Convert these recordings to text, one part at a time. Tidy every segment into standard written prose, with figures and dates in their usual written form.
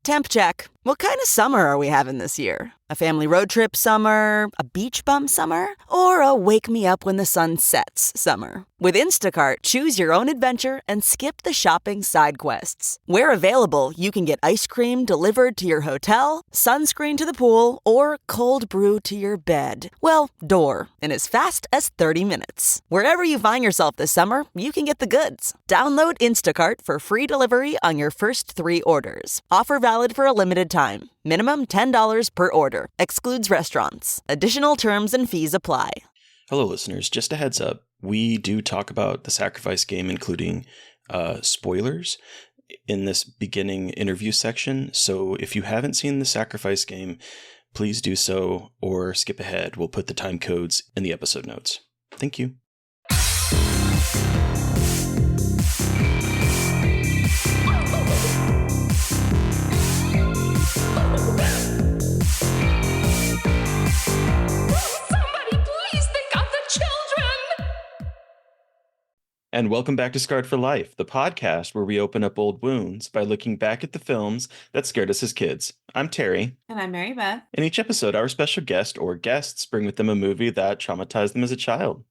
Temp check. What kind of summer are we having this year? A family road trip summer? A beach bum summer? Or a wake me up when the sun sets summer? With Instacart, choose your own adventure and skip the shopping side quests. Where available, you can get ice cream delivered to your hotel, sunscreen to the pool, or cold brew to your bed. Well, door, in as fast as 30 minutes. Wherever you find yourself this summer, you can get the goods. Download Instacart for free delivery on your first 3 orders. Offer valid for a limited time. Minimum $10 per order. Excludes restaurants. Additional terms and fees apply. Hello, listeners. Just a heads up. We do talk about the Sacrifice Game, including spoilers in this beginning interview section. So if you haven't seen the Sacrifice Game, please do so or skip ahead. We'll put the time codes in the episode notes. Thank you. And welcome back to Scarred for Life, the podcast where we open up old wounds by looking back at the films that scared us as kids. I'm Terry. And I'm Mary Beth. In each episode, our special guest or guests bring with them a movie that traumatized them as a child.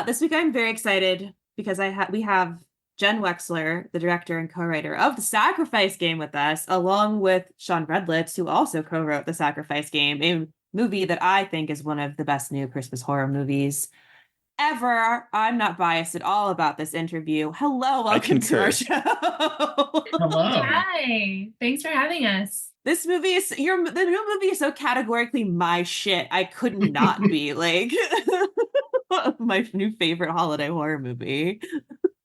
This week I'm very excited because we have Jenn Wexler, the director and co-writer of The Sacrifice Game, with us, along with Sean Redlitz, who also co-wrote The Sacrifice Game, a movie that I think is one of the best new Christmas horror movies ever. I'm not biased at all about this interview. Hello, welcome to our show. Hello. Hi. Thanks for having us. This movie is the new movie is so categorically my shit. I could not be like my new favorite holiday horror movie.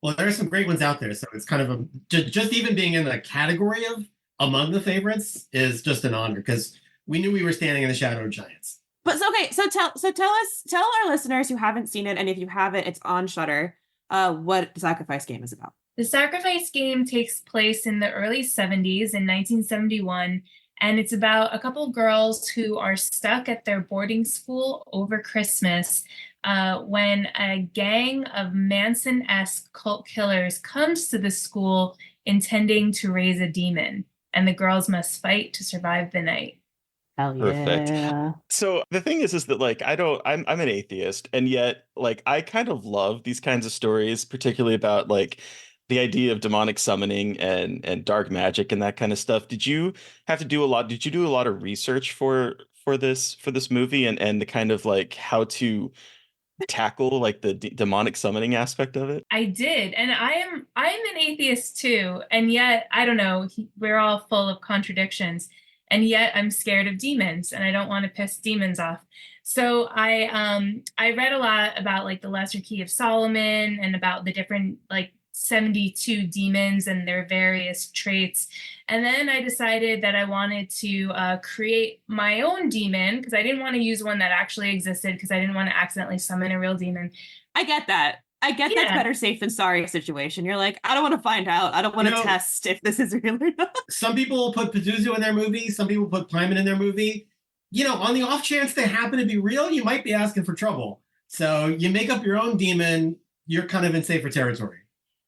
Well, there are some great ones out there, so it's kind of just even being in the category of among the favorites is just an honor because we knew we were standing in the shadow of giants. But tell our listeners who haven't seen it, and if you haven't, it's on Shudder, what The Sacrifice Game is about. The Sacrifice Game takes place in the early 70s in 1971, and it's about a couple girls who are stuck at their boarding school over Christmas when a gang of Manson-esque cult killers comes to the school intending to raise a demon, and the girls must fight to survive the night. Hell Perfect. yeah. So the thing is that like I'm an atheist, and yet like I kind of love these kinds of stories, particularly about like the idea of demonic summoning and dark magic and that kind of stuff. Did you do a lot of research for this movie and the kind of like how to tackle like the demonic summoning aspect of it? I did, and I'm an atheist too, and yet I don't know, we're all full of contradictions. And yet I'm scared of demons and I don't want to piss demons off. So I read a lot about like the Lesser Key of Solomon and about the different like 72 demons and their various traits. And then I decided that I wanted to create my own demon because I didn't want to use one that actually existed because I didn't want to accidentally summon a real demon. I get that. That's better safe than sorry situation. You're like, I don't want to find out. I don't want to test if this is real or not. Some people put Pazuzu in their movie. Some people put Pyman in their movie. You know, on the off chance they happen to be real, you might be asking for trouble. So you make up your own demon. You're kind of in safer territory.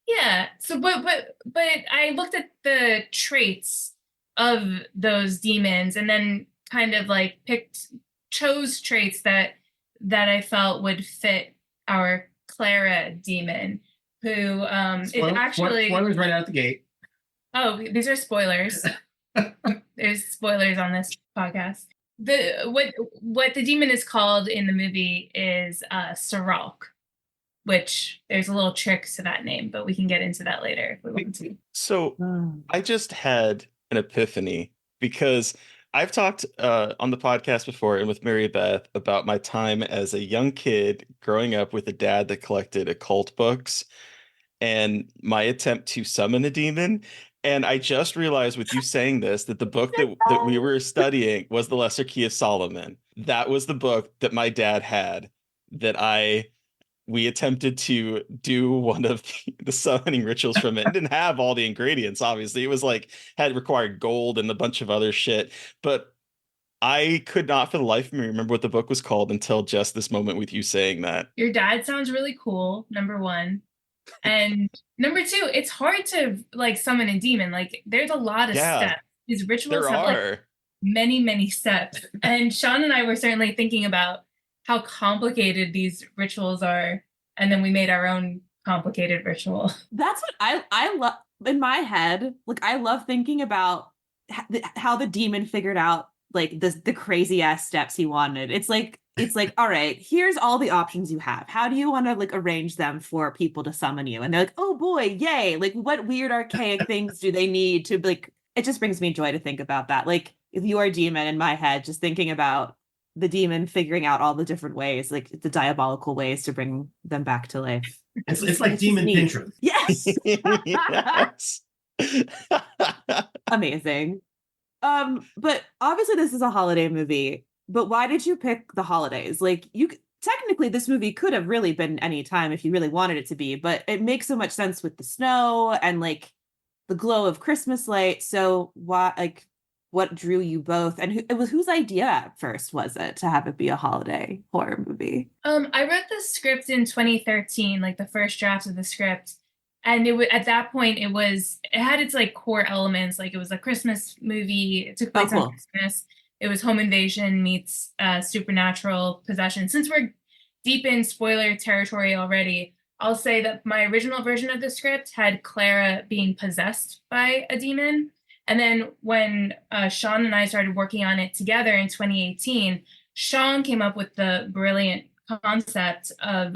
Yeah. So, but I looked at the traits of those demons and then kind of like chose traits that I felt would fit our Clara demon, who is actually spoilers right out the gate. Oh, these are spoilers. There's spoilers on this podcast. What the demon is called in the movie is Saralk, which there's a little trick to that name, but we can get into that later if we want to. So I just had an epiphany because I've talked on the podcast before and with Mary Beth about my time as a young kid growing up with a dad that collected occult books and my attempt to summon a demon. And I just realized with you saying this, that the book that we were studying was The Lesser Key of Solomon. That was the book that my dad had that we attempted to do one of the summoning rituals from it. It didn't have all the ingredients, obviously. It was like had required gold and a bunch of other shit. But I could not for the life of me remember what the book was called until just this moment with you saying that. Your dad sounds really cool, number one. And number two, it's hard to like summon a demon. Like there's a lot of steps. These rituals There have like are. many, many steps. And Sean and I were certainly thinking about how complicated these rituals are. And then we made our own complicated ritual. That's what I love in my head. Like, I love thinking about how the demon figured out like the crazy ass steps he wanted. It's like, all right, here's all the options you have. How do you want to like arrange them for people to summon you? And they're like, oh boy, yay. Like, what weird archaic things do they need to like, it just brings me joy to think about that. Like, if you are a demon in my head, just thinking about the demon figuring out all the different ways, like the diabolical ways to bring them back to life. It's like demon Pinterest. Yes. Yes. Amazing. But obviously this is a holiday movie, but why did you pick the holidays? Like, technically this movie could have really been any time if you really wanted it to be, but it makes so much sense with the snow and like the glow of Christmas light. So why, like, what drew you both? And whose idea at first was it to have it be a holiday horror movie? I wrote the script in 2013, like the first draft of the script. And at that point it had its like core elements. Like, it was a Christmas movie. It took place on Christmas. It was home invasion meets supernatural possession. Since we're deep in spoiler territory already, I'll say that my original version of the script had Clara being possessed by a demon. And then when Sean and I started working on it together in 2018, Sean came up with the brilliant concept of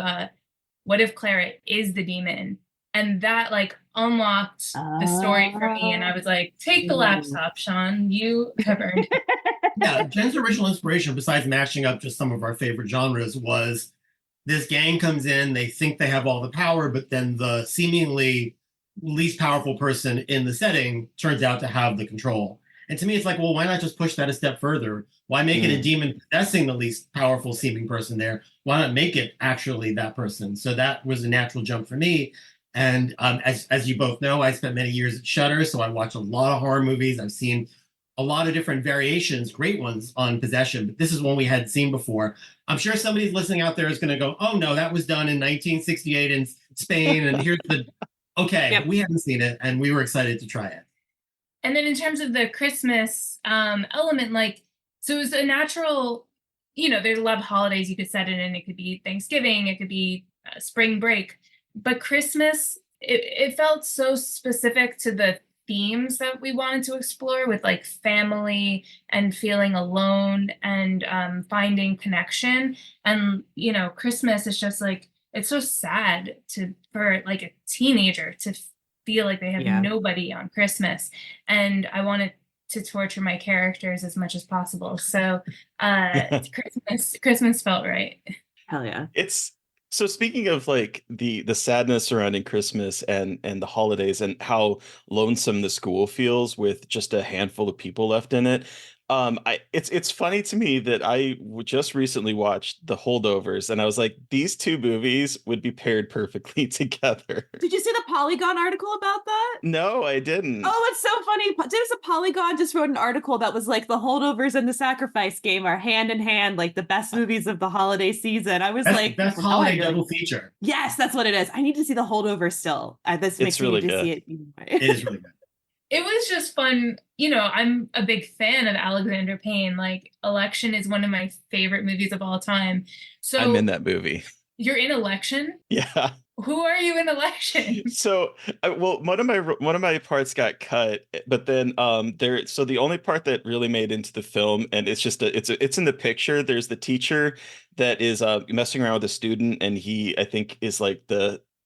what if Clara is the demon? And that like unlocked the story for me. And I was like, take the laptop, Sean. You have earned it. Yeah, Jenn's original inspiration, besides mashing up just some of our favorite genres, was this gang comes in, they think they have all the power, but then the seemingly least powerful person in the setting turns out to have the control. And to me, it's like, well, why not just push that a step further? Why make it a demon possessing the least powerful seeming person there? Why not make it actually that person? So that was a natural jump for me. And as you both know, I spent many years at Shudder, so I watch a lot of horror movies. I've seen a lot of different variations, great ones on possession, but this is one we hadn't seen before. I'm sure somebody's listening out there is going to go, oh no, that was done in 1968 in Spain, and here's the, okay, yep. We haven't seen it, and we were excited to try it. And then in terms of the Christmas element, like, so it was a natural, there's a lot of holidays you could set it in. It could be Thanksgiving, it could be spring break, but Christmas, it felt so specific to the themes that we wanted to explore with like family and feeling alone and finding connection. And Christmas is just like, it's so sad for like a teenager to feel like they have nobody on Christmas, and I wanted to torture my characters as much as possible. So Christmas felt right. Hell yeah. So speaking of like the sadness surrounding Christmas and the holidays and how lonesome the school feels with just a handful of people left in it, it's funny to me that I just recently watched The Holdovers, and I was like, these two movies would be paired perfectly together. Did you see the Polygon article about that? No, I didn't. Oh, it's so funny. There's a Polygon just wrote an article that was like, The Holdovers and The Sacrifice Game are hand in hand, like the best movies of the holiday season. I was like, best holiday double feature. Yes, that's what it is. I need to see The Holdovers still. This makes me need to see it. It is really good. It was just fun. I'm a big fan of Alexander Payne. Like, Election is one of my favorite movies of all time. So I'm in that movie. You're in Election? Yeah. Who are you in Election? So, one of my parts got cut, but then so the only part that really made into the film, and it's just it's in the picture. There's the teacher that is messing around with a student, and I think is like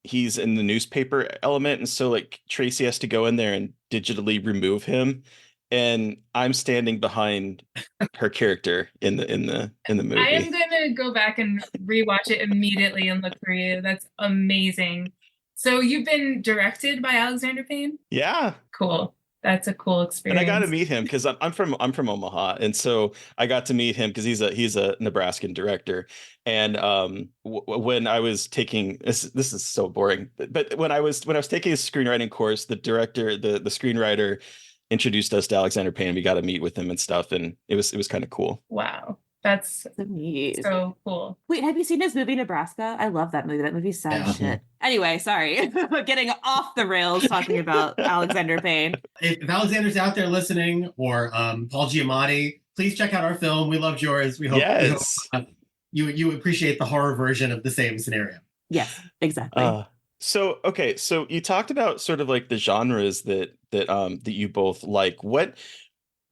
he's in the newspaper element, and so like Tracy has to go in there and digitally remove him, and I'm standing behind her character in the movie. I am gonna go back and rewatch it immediately and look for you. That's amazing. So you've been directed by Alexander Payne? Yeah. Cool. That's a cool experience. And I got to meet him because I'm from Omaha, and so I got to meet him because he's a Nebraskan director. And when I was taking this is so boring, but when I was taking a screenwriting course, the director, the screenwriter, introduced us to Alexander Payne. We got to meet with him and stuff, and it was kind of cool. Wow. That's So neat. so cool. Wait, have you seen his movie Nebraska? I love that movie. That movie's sad Yeah. as shit. Anyway, sorry. Getting off the rails talking about Alexander Payne. If Alexander's out there listening, or Paul Giamatti, please check out our film. We loved yours. We hope, Yes. you appreciate the horror version of the same scenario. Yes, exactly. So you talked about sort of like the genres that you both like.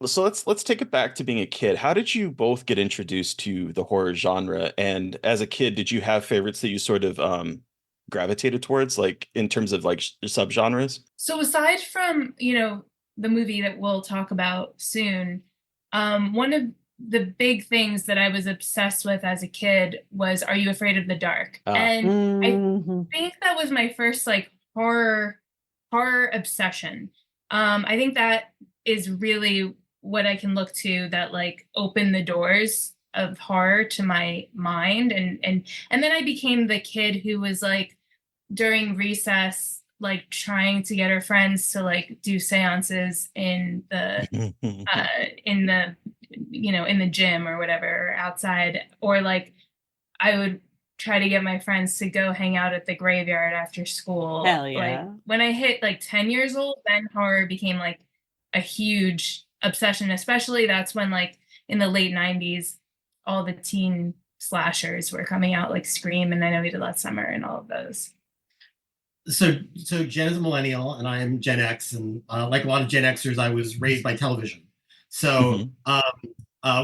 So let's take it back to being a kid. How did you both get introduced to the horror genre? And as a kid, did you have favorites that you sort of gravitated towards, like in terms of like subgenres? So aside from, the movie that we'll talk about soon, one of the big things that I was obsessed with as a kid was Are You Afraid of the Dark? And I think that was my first like horror obsession. I think that is really what I can look to that like opened the doors of horror to my mind. And then I became the kid who was like during recess, like trying to get her friends to like do seances in the in the gym or whatever, or outside, or like I would try to get my friends to go hang out at the graveyard after school. Hell yeah. Like when I hit like 10 years old, then horror became like a huge obsession, especially that's when like in the late 90s all the teen slashers were coming out, like Scream and I Know We Did Last Summer and all of those. So Jen is a millennial and I am Gen X, and like a lot of Gen Xers, I was raised by television. So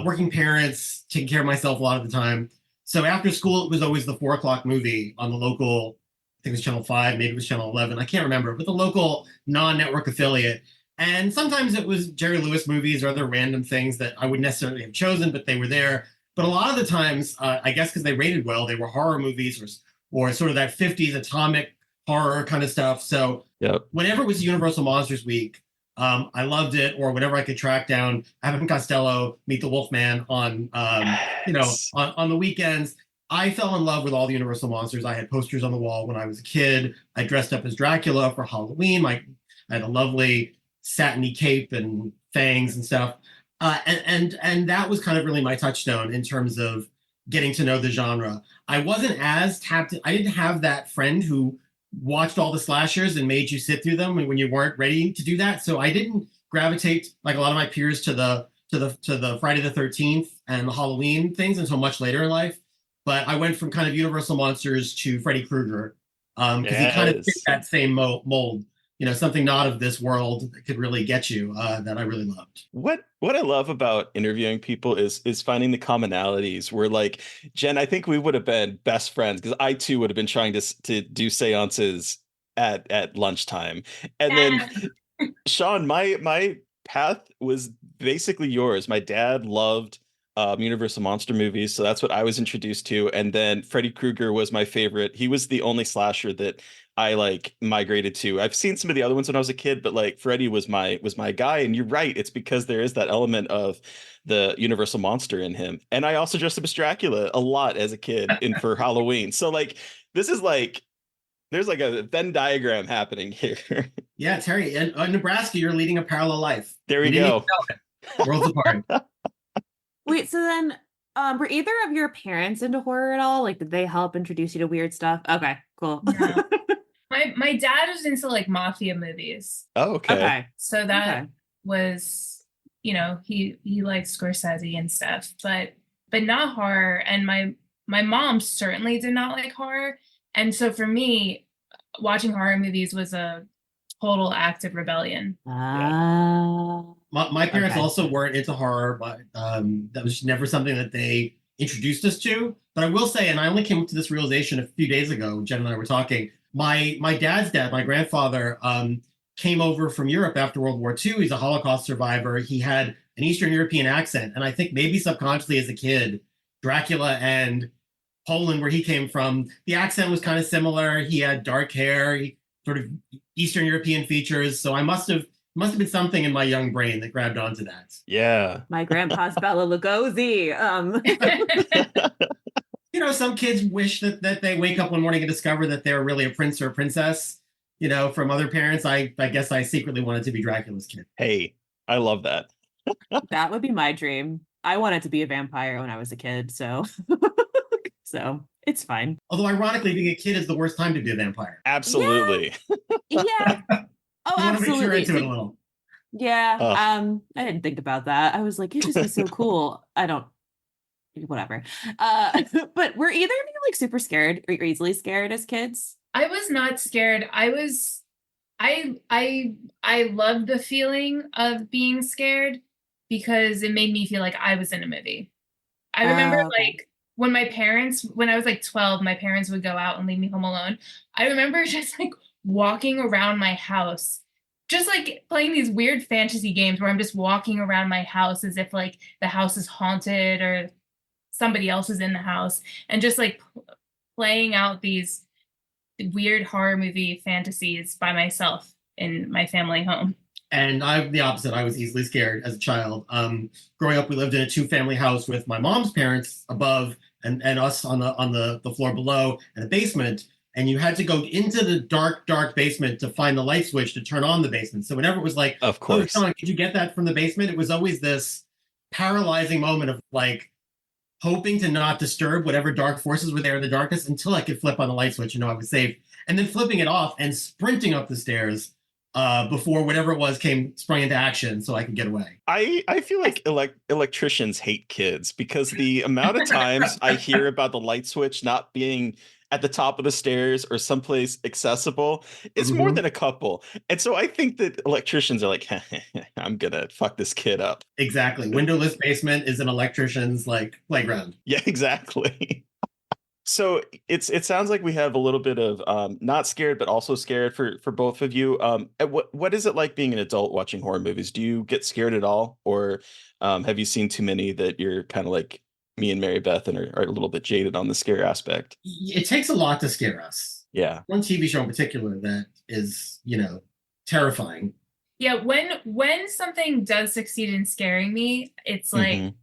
working parents, taking care of myself a lot of the time. So after school, it was always the 4:00 movie on the local, I think it was Channel 5, maybe it was Channel 11, I can't remember, but the local non-network affiliate. And sometimes it was Jerry Lewis movies or other random things that I wouldn't necessarily have chosen, but they were there. But a lot of the times, I guess because they rated well, they were horror movies or sort of that 50s atomic horror kind of stuff. So whenever it was Universal Monsters Week, I loved it. Or whenever I could track down Abbott and Costello, Meet the Wolfman on, on the weekends, I fell in love with all the Universal monsters. I had posters on the wall when I was a kid. I dressed up as Dracula for Halloween. I had a lovely satiny cape and fangs and stuff. And that was kind of really my touchstone in terms of getting to know the genre. I wasn't as tapped. I didn't have that friend who watched all the slashers and made you sit through them when you weren't ready to do that. So I didn't gravitate like a lot of my peers to the Friday the 13th and the Halloween things until much later in life. But I went from kind of Universal monsters to Freddy Krueger because he kind of fit that same mold. Something not of this world that could really get you that I really loved. What I love about interviewing people is finding the commonalities where, like, Jen, I think we would have been best friends because I too would have been trying to do seances at lunchtime. And then Sean, my path was basically yours. My dad loved Universal monster movies, so that's what I was introduced to. And then Freddy Krueger was my favorite. He was the only slasher that I like migrated to. I've seen some of the other ones when I was a kid, but like Freddy was my guy. And you're right, it's because there is that element of the Universal monster in him. And I also dressed up as Dracula a lot as a kid for Halloween. So like this is like there's like a Venn diagram happening here. Yeah, Terry, in Nebraska, you're leading a parallel life. There we go. Worlds apart. Wait, so then were either of your parents into horror at all? Like, did they help introduce you to weird stuff? Okay, cool. No. My dad was into like mafia movies. Oh, okay. So that was, he liked Scorsese and stuff, but not horror. And my mom certainly did not like horror. And so for me, watching horror movies was a total act of rebellion. My parents also weren't into horror, but that was never something that they introduced us to. But I will say, and I only came to this realization a few days ago, Jen and I were talking, my dad's dad, my grandfather, came over from Europe after World War II. He's a Holocaust survivor. He had an Eastern European accent. And I think maybe subconsciously as a kid, Dracula and Poland, where he came from, the accent was kind of similar. He had dark hair, sort of Eastern European features. So I must have been something in my young brain that grabbed onto that. Yeah. My grandpa's Bela Lugosi. Some kids wish that they wake up one morning and discover that they're really a prince or a princess, from other parents. I guess I secretly wanted to be Dracula's kid. Hey, I love that. That would be my dream. I wanted to be a vampire when I was a kid, so so it's fine. Although ironically, being a kid is the worst time to be a vampire. Absolutely. Yeah. Oh, You want to make sure absolutely. into it a little. Yeah. Ugh. I didn't think about that. I was like, it'd just be so cool. I don't whatever. But were either of you like super scared or easily scared as kids? I was not scared. I loved the feeling of being scared because it made me feel like I was in a movie. I remember Okay. like when I was like 12, my parents would go out and leave me home alone. I remember just like walking around my house, just like playing these weird fantasy games where I'm just walking around my house as if like the house is haunted or somebody else is in the house, and just like playing out these weird horror movie fantasies by myself in my family home. And I'm the opposite. I was easily scared as a child. Growing up, we lived in a 2-family house with my mom's parents above and us on the floor below and a basement. And you had to go into the dark basement to find the light switch to turn on the basement. So whenever it was like, Of oh, course. Sean, could you get that from the basement? It was always this paralyzing moment of like hoping to not disturb whatever dark forces were there in the darkness until I could flip on the light switch and know I was safe. And then flipping it off and sprinting up the stairs before whatever it was sprung into action so I could get away. I feel like electricians hate kids because the amount of times I hear about the light switch not being at the top of the stairs or someplace accessible is more than a couple. And so I think that electricians are like, I'm gonna fuck this kid up. Exactly. Windowless basement is an electrician's like playground. Yeah, exactly. So it sounds like we have a little bit of not scared but also scared for both of you. What is it like being an adult watching horror movies? Do you get scared at all, or have you seen too many that you're kind of like me and Mary Beth and are a little bit jaded on the scare aspect? It takes a lot to scare us. Yeah. One TV show in particular that is, terrifying. Yeah, when something does succeed in scaring me, it's like,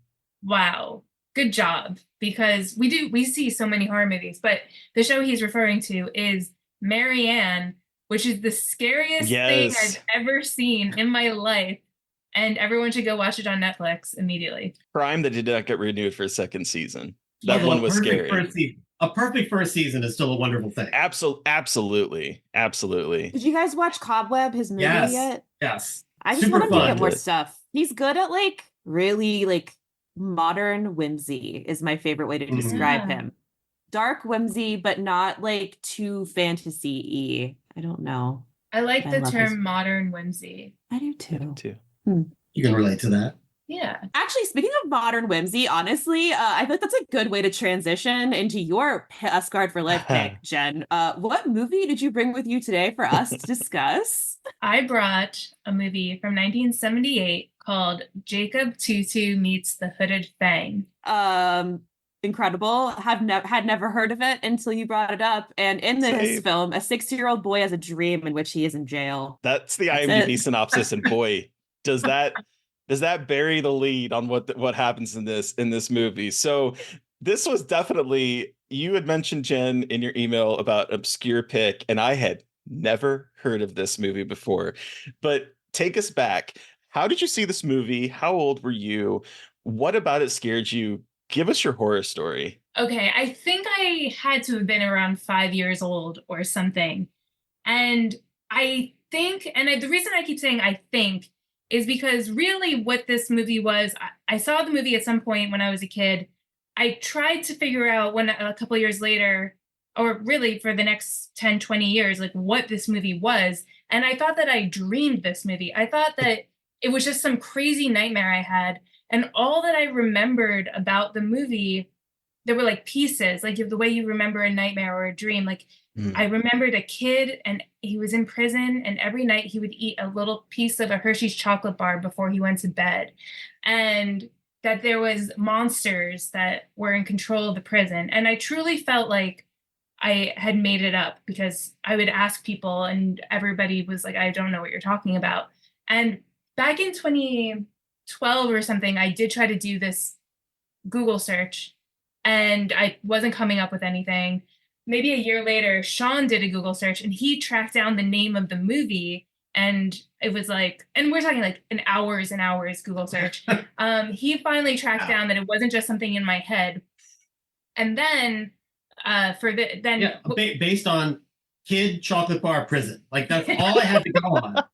wow, good job. Because we see so many horror movies, but the show he's referring to is Marianne, which is the scariest thing I've ever seen in my life. And everyone should go watch it on Netflix immediately. Crime that did not get renewed for a second season. That one was scary. A perfect first season is still a wonderful thing. Absolutely. Did you guys watch Cobweb, his movie yet? Yes. I just want him to get more stuff. He's good at like really like modern whimsy is my favorite way to describe him. Dark whimsy, but not like too fantasy-y. I don't know. I like the term modern whimsy. I do too. You can relate to that. Yeah. Actually, speaking of modern whimsy, honestly, I think that's a good way to transition into your Scarred for Life pick, Jen. What movie did you bring with you today for us to discuss? I brought a movie from 1978 called Jacob Tutu Meets the Hooded Fang. Incredible. Had never heard of it until you brought it up. And in this film, a 6-year-old boy has a dream in which he is in jail. That's the IMDb synopsis, and boy, does that bury the lead on what happens in this movie. So this was definitely, you had mentioned, Jen, in your email about obscure pick, and I had never heard of this movie before. But take us back. How did you see this movie? How old were you? What about it scared you? Give us your horror story. Okay, I think I had to have been around 5 years old or something. And I think, the reason I keep saying I think is because really what this movie was, I saw the movie at some point when I was a kid. I tried to figure out when a couple years later, or really for the next 10, 20 years, like what this movie was. And I thought that I dreamed this movie. I thought that it was just some crazy nightmare I had. And all that I remembered about the movie, there were like pieces, like the way you remember a nightmare or a dream. Like I remembered a kid and he was in prison, and every night he would eat a little piece of a Hershey's chocolate bar before he went to bed. And that there was monsters that were in control of the prison. And I truly felt like I had made it up because I would ask people and everybody was like, I don't know what you're talking about. And back in 2012 or something, I did try to do this Google search and I wasn't coming up with anything. Maybe a year later, Sean did a Google search and he tracked down the name of the movie And it was like, and we're talking like an hours and hours Google search. He finally tracked down that it wasn't just something in my head. And then based on kid, chocolate bar, prison. Like that's all I had to go on.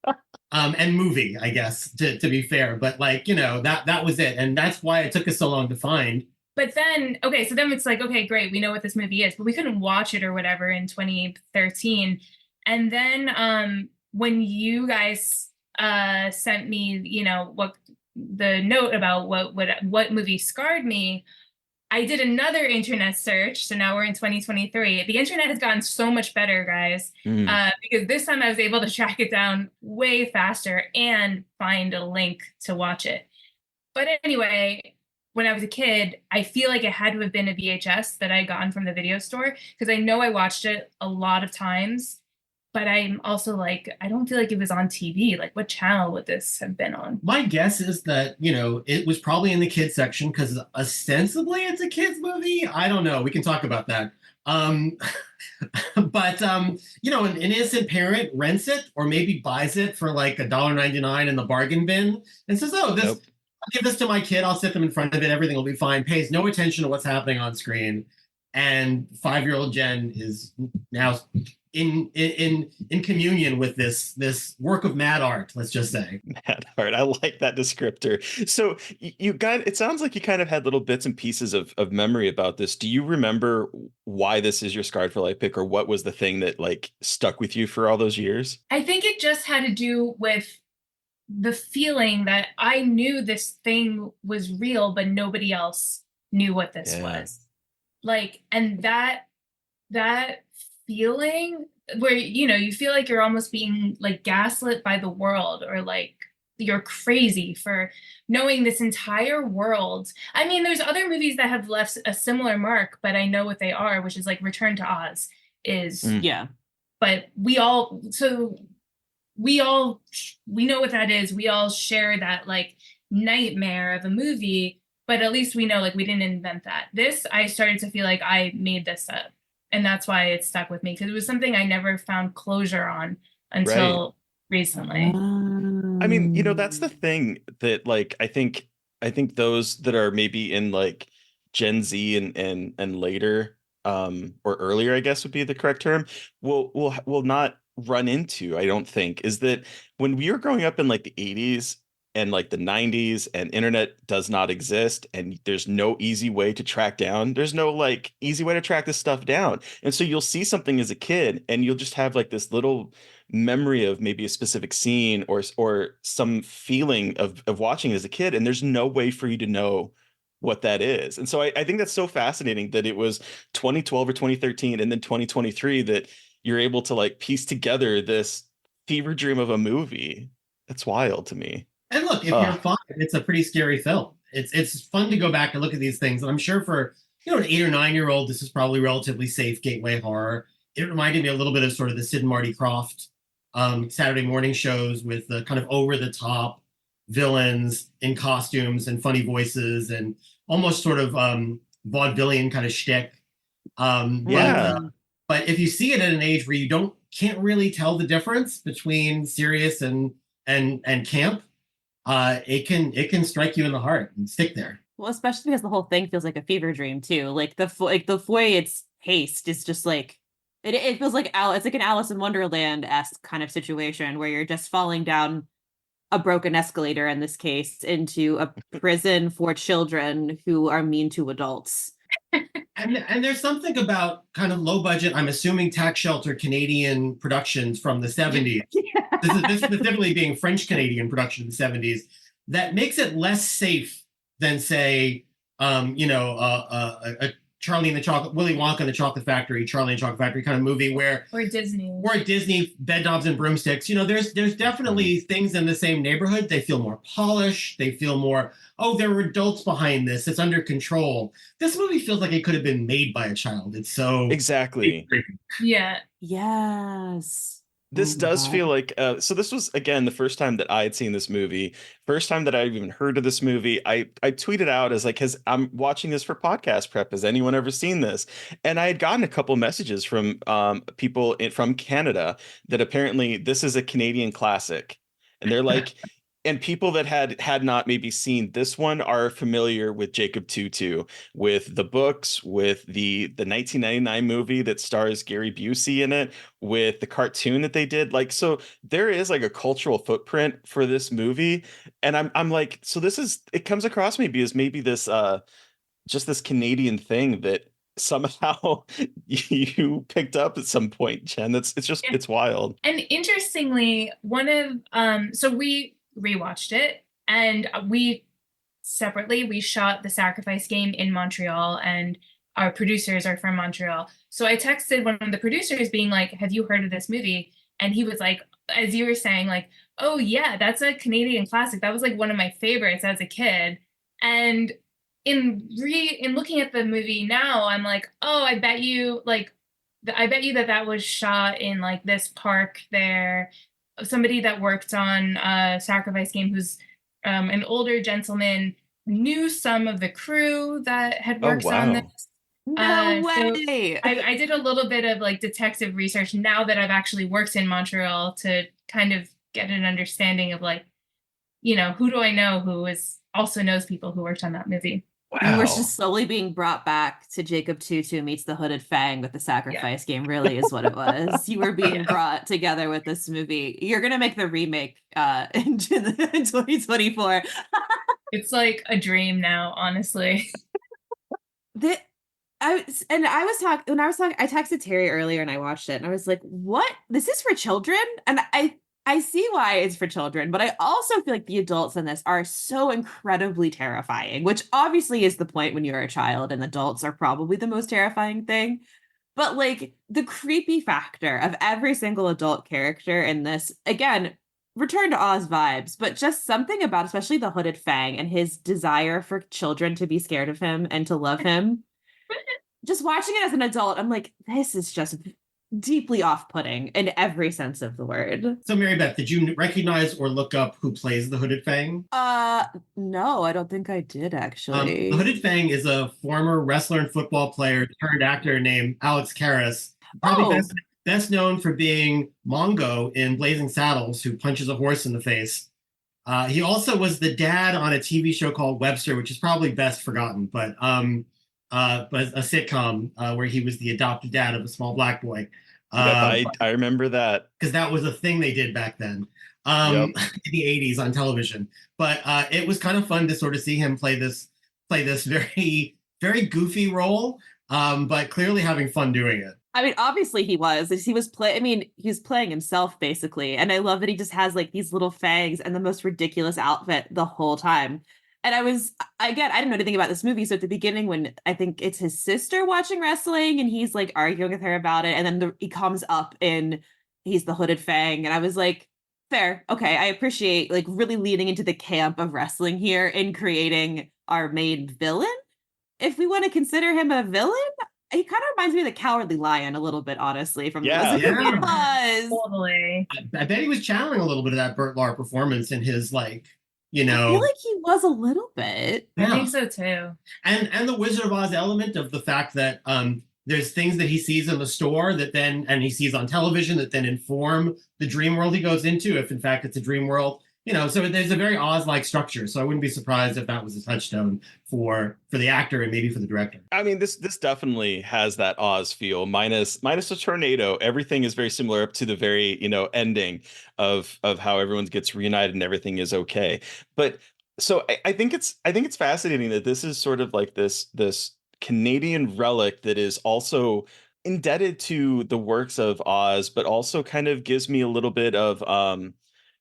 And movie, I guess, to be fair. But like, that was it. And that's why it took us so long to find. But then, okay, so then it's like, okay, great, we know what this movie is, but we couldn't watch it or whatever in 2013. And then when you guys sent me, what the note about what movie scarred me, I did another internet search. So now we're in 2023. The internet has gotten so much better, guys, because this time I was able to track it down way faster and find a link to watch it. But anyway, when I was a kid, I feel like it had to have been a VHS that I had gotten from the video store, because I know I watched it a lot of times. But I'm also like, I don't feel like it was on TV. Like, what channel would this have been on? My guess is that, it was probably in the kids section because ostensibly it's a kids movie. I don't know. We can talk about that. But an innocent parent rents it or maybe buys it for like $1.99 in the bargain bin and says, I'll give this to my kid. I'll sit them in front of it. Everything will be fine. Pays no attention to what's happening on screen. And 5-year-old Jenn is now in communion with this work of mad art, let's just say. Mad art. I like that descriptor. So it sounds like you kind of had little bits and pieces of memory about this. Do you remember why this is your Scarred for Life pick, or what was the thing that like stuck with you for all those years? I think it just had to do with the feeling that I knew this thing was real, but nobody else knew what this was. Like, and that feeling where, you feel like you're almost being like gaslit by the world, or like you're crazy for knowing this entire world. I mean, there's other movies that have left a similar mark, but I know what they are, which is like Return to Oz is. Yeah. But we know what that is. We all share that like nightmare of a movie, but at least we know like we didn't invent that. This, I started to feel like I made this up. And that's why it stuck with me, because it was something I never found closure on until recently. I mean, that's the thing that like I think those that are maybe in like Gen Z and later or earlier, I guess would be the correct term, will not run into, I don't think, is that when we were growing up in like the 80s and like the 90s and internet does not exist and there's no easy way to track down, there's no like easy way to track this stuff down. And so you'll see something as a kid and you'll just have like this little memory of maybe a specific scene or some feeling of watching as a kid, and there's no way for you to know what that is. And so I think that's so fascinating that it was 2012 or 2013 and then 2023 that you're able to like piece together this fever dream of a movie. That's wild to me. And look, if you're 5, it's a pretty scary film. It's fun to go back and look at these things. And I'm sure for an 8 or 9-year-old, this is probably relatively safe gateway horror. It reminded me a little bit of sort of the Sid and Marty Krofft Saturday morning shows with the kind of over the top villains in costumes and funny voices and almost sort of vaudevillian kind of shtick. But if you see it at an age where you can't really tell the difference between serious and camp, it can strike you in the heart and stick there. Well, especially because the whole thing feels like a fever dream too. Like the way it's paced is just like it feels like it's like an Alice in Wonderland-esque kind of situation where you're just falling down a broken escalator, in this case, into a prison for children who are mean to adults. And there's something about kind of low budget, I'm assuming tax shelter Canadian productions from the 70s. Yeah. This specifically being French Canadian production in the 70s, that makes it less safe than, say, a Charlie and the Chocolate, Willy Wonka and the Chocolate Factory, Charlie and the Chocolate Factory kind of movie or Disney, Bed Knobs and Broomsticks. There's definitely things in the same neighborhood. They feel more polished. They feel more, there are adults behind this. It's under control. This movie feels like it could have been made by a child. It's so exactly. Yeah. Yes. This Oh my does feel God. like so this was again the first time that I had seen this movie, first time that I've even heard of this movie. I tweeted out as like, has I'm watching this for podcast prep. Has anyone ever seen this? And I had gotten a couple messages from people from Canada that apparently this is a Canadian classic. And they're like, and people that had not maybe seen this one are familiar with Jacob Tutu, with the books, with the 1999 movie that stars Gary Busey in it, with the cartoon that they did. Like, so there is like a cultural footprint for this movie. And I'm like, so this is, it comes across maybe as maybe this just this Canadian thing that somehow you picked up at some point, Jen. It's just Yeah. it's wild. And interestingly, one of so we rewatched it, and we separately we shot the Sacrifice Game in Montreal, and our producers are from Montreal. So I texted one of the producers being like, have you heard of this movie? And he was like, as you were saying, like, oh yeah, that's a Canadian classic. That was like one of my favorites as a kid. And in looking at the movie now, I'm like, oh, I bet you that was shot in like this park there. Somebody that worked on Sacrifice Game, who's an older gentleman, knew some of the crew that had Oh worked on wow. this. No So way. I did a little bit of like detective research now that I've actually worked in Montreal to kind of get an understanding of like, who do I know who is also knows people who worked on that movie. You were Wow. just slowly being brought back to Jacob Tutu meets the Hooded Fang with the Sacrifice Game, really is what it was. You were being brought together with this movie. You're going to make the remake in 2024. It's like a dream now, honestly. I texted Terry earlier and I watched it and I was like, what? This is for children? And I see why it's for children, but I also feel like the adults in this are so incredibly terrifying, which obviously is the point when you're a child, and adults are probably the most terrifying thing. But like the creepy factor of every single adult character in this, again, Return to Oz vibes, but just something about especially the Hooded Fang and his desire for children to be scared of him and to love him. Just watching it as an adult, I'm like, this is just deeply off-putting in every sense of the word. So, Mary Beth, did you recognize or look up who plays the Hooded Fang? No, I don't think I did actually. The Hooded Fang is a former wrestler and football player turned actor named Alex Karras. Probably best known for being Mongo in Blazing Saddles, who punches a horse in the face. He also was the dad on a TV show called Webster, which is probably best forgotten, but a sitcom where he was the adopted dad of a small black boy. Yep, I remember that. Because that was a thing they did back then Yep. in the 80s on television. But it was kind of fun to sort of see him play this very, very goofy role, but clearly having fun doing it. I mean, obviously he was playing himself basically. And I love that he just has like these little fangs and the most ridiculous outfit the whole time. And I didn't know anything about this movie. So at the beginning, when I think it's his sister watching wrestling and he's like arguing with her about it, and then he comes up and he's the Hooded Fang. And I was like, fair. Okay. I appreciate like really leaning into the camp of wrestling here in creating our main villain. If we want to consider him a villain, he kind of reminds me of the Cowardly Lion a little bit, honestly, from Yeah. Totally. I bet he was channeling a little bit of that Burt Lahr performance in his like, I feel like he was a little bit. I think so too. And the Wizard of Oz element of the fact that there's things that he sees in the store and he sees on television that then inform the dream world he goes into, if in fact it's a dream world. So there's a very Oz-like structure. So I wouldn't be surprised if that was a touchstone for the actor and maybe for the director. I mean, this definitely has that Oz feel, minus a tornado. Everything is very similar up to the very, ending of how everyone gets reunited and everything is okay. But so I think it's fascinating that this is sort of like this Canadian relic that is also indebted to the works of Oz, but also kind of gives me a little bit of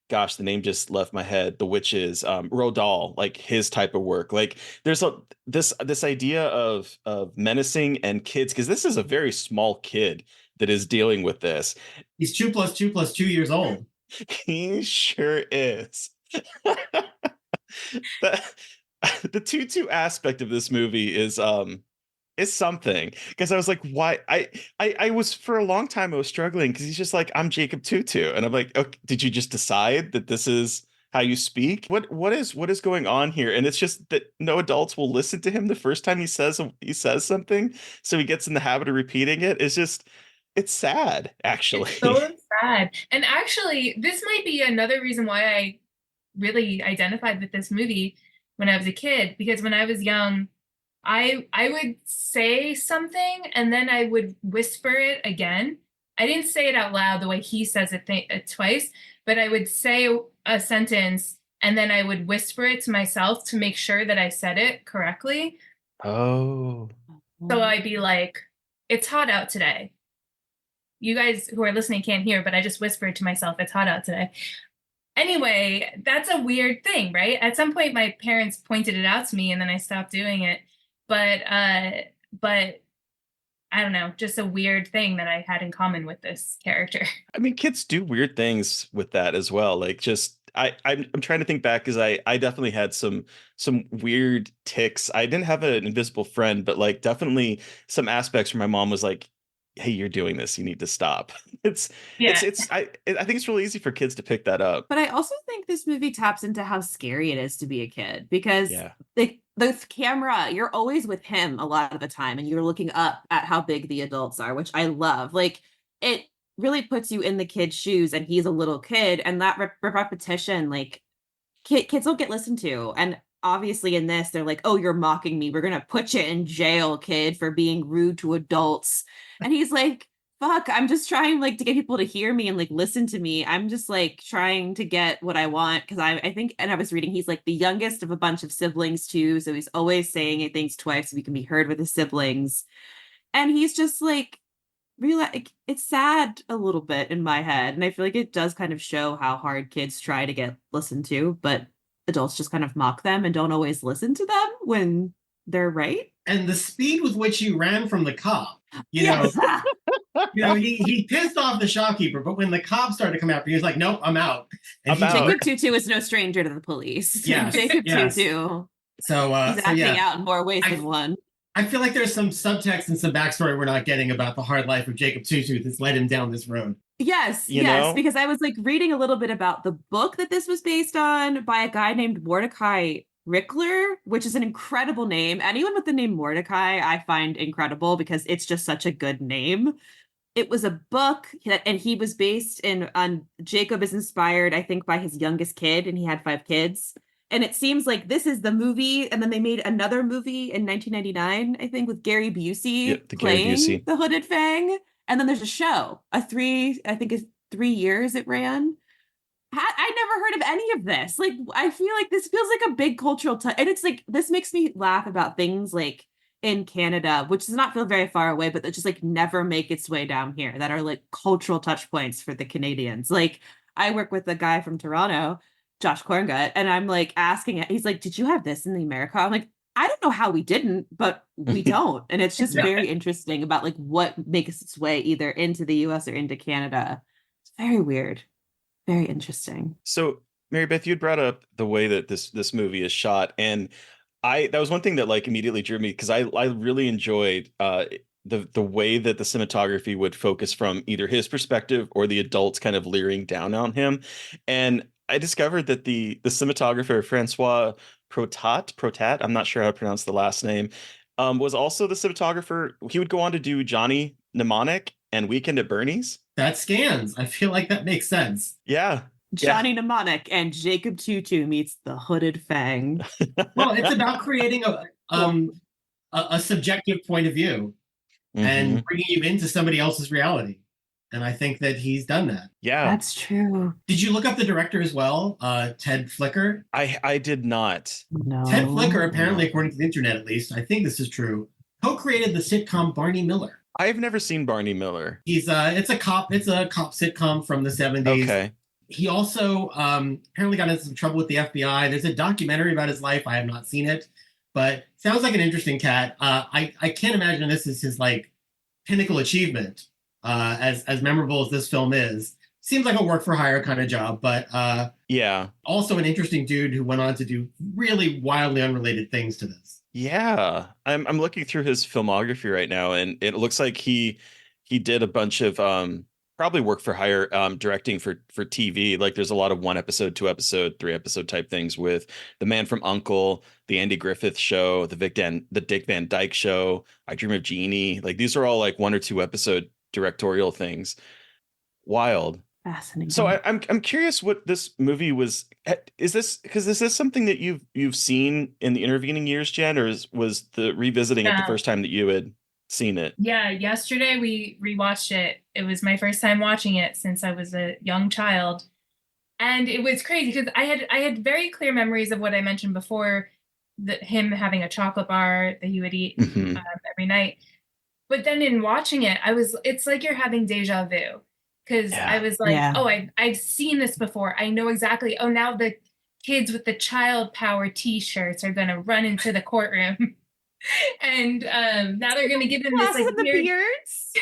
gosh, the name just left my head. The Witches, Roald Dahl, like his type of work. Like there's this idea of menacing and kids, because this is a very small kid that is dealing with this. He's 2 + 2 + 2 years old. He sure is. The tutu aspect of this movie is It's something, because I was like, why? I was, for a long time I was struggling, because he's just like, I'm Jacob Tutu, and I'm like, okay, did you just decide that this is how you speak? What is going on here? And it's just that no adults will listen to him the first time he says something, so he gets in the habit of repeating it. It's sad, actually. It's so sad. And actually, this might be another reason why I really identified with this movie when I was a kid, because when I was young, I would say something and then I would whisper it again. I didn't say it out loud the way he says it twice, but I would say a sentence and then I would whisper it to myself to make sure that I said it correctly. Oh. So I'd be like, it's hot out today. You guys who are listening can't hear, but I just whispered to myself, it's hot out today. Anyway, that's a weird thing, right? At some point, my parents pointed it out to me and then I stopped doing it. But I don't know, just a weird thing that I had in common with this character. I mean, kids do weird things with that as well. Like, just I'm trying to think back, because I definitely had some weird tics. I didn't have an invisible friend, but like definitely some aspects where my mom was like, hey, you're doing this, you need to stop. I think it's really easy for kids to pick that up. But I also think this movie taps into how scary it is to be a kid, because Yeah. the camera, you're always with him a lot of the time and you're looking up at how big the adults are, which I love. Like, it really puts you in the kid's shoes, and he's a little kid, and that repetition, like, kids don't get listened to. And obviously in this, they're like, oh, you're mocking me, we're gonna put you in jail, kid, for being rude to adults. And he's like, fuck, I'm just trying, like, to get people to hear me and, like, listen to me. I'm just, like, trying to get what I want, because I think, and I was reading, he's like the youngest of a bunch of siblings too, so he's always saying things twice so he can be heard with his siblings. And he's just like, really, like, it's sad a little bit in my head, and I feel like it does kind of show how hard kids try to get listened to, but adults just kind of mock them and don't always listen to them when they're right. And the speed with which he ran from the cop, you know, he pissed off the shopkeeper, but when the cops started to come after, he was like, nope, I'm out. And Jacob Tutu is no stranger to the police. Yes, Jacob yes. Tutu. So he's acting out in more ways than one. I feel like there's some subtext and some backstory we're not getting about the hard life of Jacob Tutu that's led him down this road. Yes, You know? because I was like reading a little bit about the book that this was based on by a guy named Mordecai Rickler, which is an incredible name. Anyone with the name Mordecai, I find incredible because it's just such a good name. It was a book and he was based on Jacob is inspired, I think, by his youngest kid, and he had 5 kids. And it seems like this is the movie, and then they made another movie in 1999, I think, with Gary Busey playing the Hooded Fang. And then there's a show, I think it's 3 years it ran. I never heard of any of this. Like, I feel like this feels like a big cultural touch. And it's like, this makes me laugh about things like in Canada, which does not feel very far away, but that just like never make its way down here, that are like cultural touch points for the Canadians. Like, I work with a guy from Toronto, Josh Corngut, and I'm like asking it. He's like, did you have this in the America? I'm like, I don't know how we didn't, but we don't. And it's just very interesting about like what makes its way either into the US or into Canada. It's very weird. Very interesting. So, Mary Beth, you had brought up the way that this movie is shot, and that was one thing that like immediately drew me, because I really enjoyed the way that the cinematography would focus from either his perspective or the adults kind of leering down on him. And I discovered that the cinematographer Francois Protat, I'm not sure how to pronounce the last name, was also the cinematographer. He would go on to do Johnny Mnemonic and Weekend at Bernie's. That scans. I feel like that makes sense. Yeah. Johnny Mnemonic and Jacob Tutu meets the Hooded Fang. Well, it's about creating a subjective point of view and bringing you into somebody else's reality. And I think that he's done that. Yeah. That's true. Did you look up the director as well? Ted Flicker? I did not. No. Ted Flicker, apparently, according to the internet at least, I think this is true, co-created the sitcom Barney Miller. I've never seen Barney Miller. It's a cop sitcom from the 70s. Okay. He also apparently got into some trouble with the FBI. There's a documentary about his life. I have not seen it, but sounds like an interesting cat. I can't imagine this is his like pinnacle achievement, as memorable as this film is. Seems like a work for hire kind of job, but yeah. Also an interesting dude who went on to do really wildly unrelated things to this. Yeah, I'm looking through his filmography right now, and it looks like he did a bunch of probably work for hire directing for TV. Like there's a lot of 1 episode, 2 episode, 3 episode type things with The Man from U.N.C.L.E., The Andy Griffith Show, the Dick Van Dyke Show, I Dream of Jeannie. Like these are all like 1 or 2 episode directorial things. Wild. Fascinating. So I'm curious what this movie was. Is this something that you've seen in the intervening years, Jen, or was the revisiting it the Yeah. first time that you had seen it? Yeah, yesterday we rewatched it. It was my first time watching it since I was a young child. And it was crazy because I had very clear memories of what I mentioned before, him having a chocolate bar that he would eat Hmm. every night. But then in watching it, it's like you're having deja vu because I Yeah. was like, Yeah. oh, I've seen this before. I know exactly. Oh, now the kids with the child power T-shirts are gonna run into the courtroom, and now they're gonna give him this Glasses like and the weird. beards.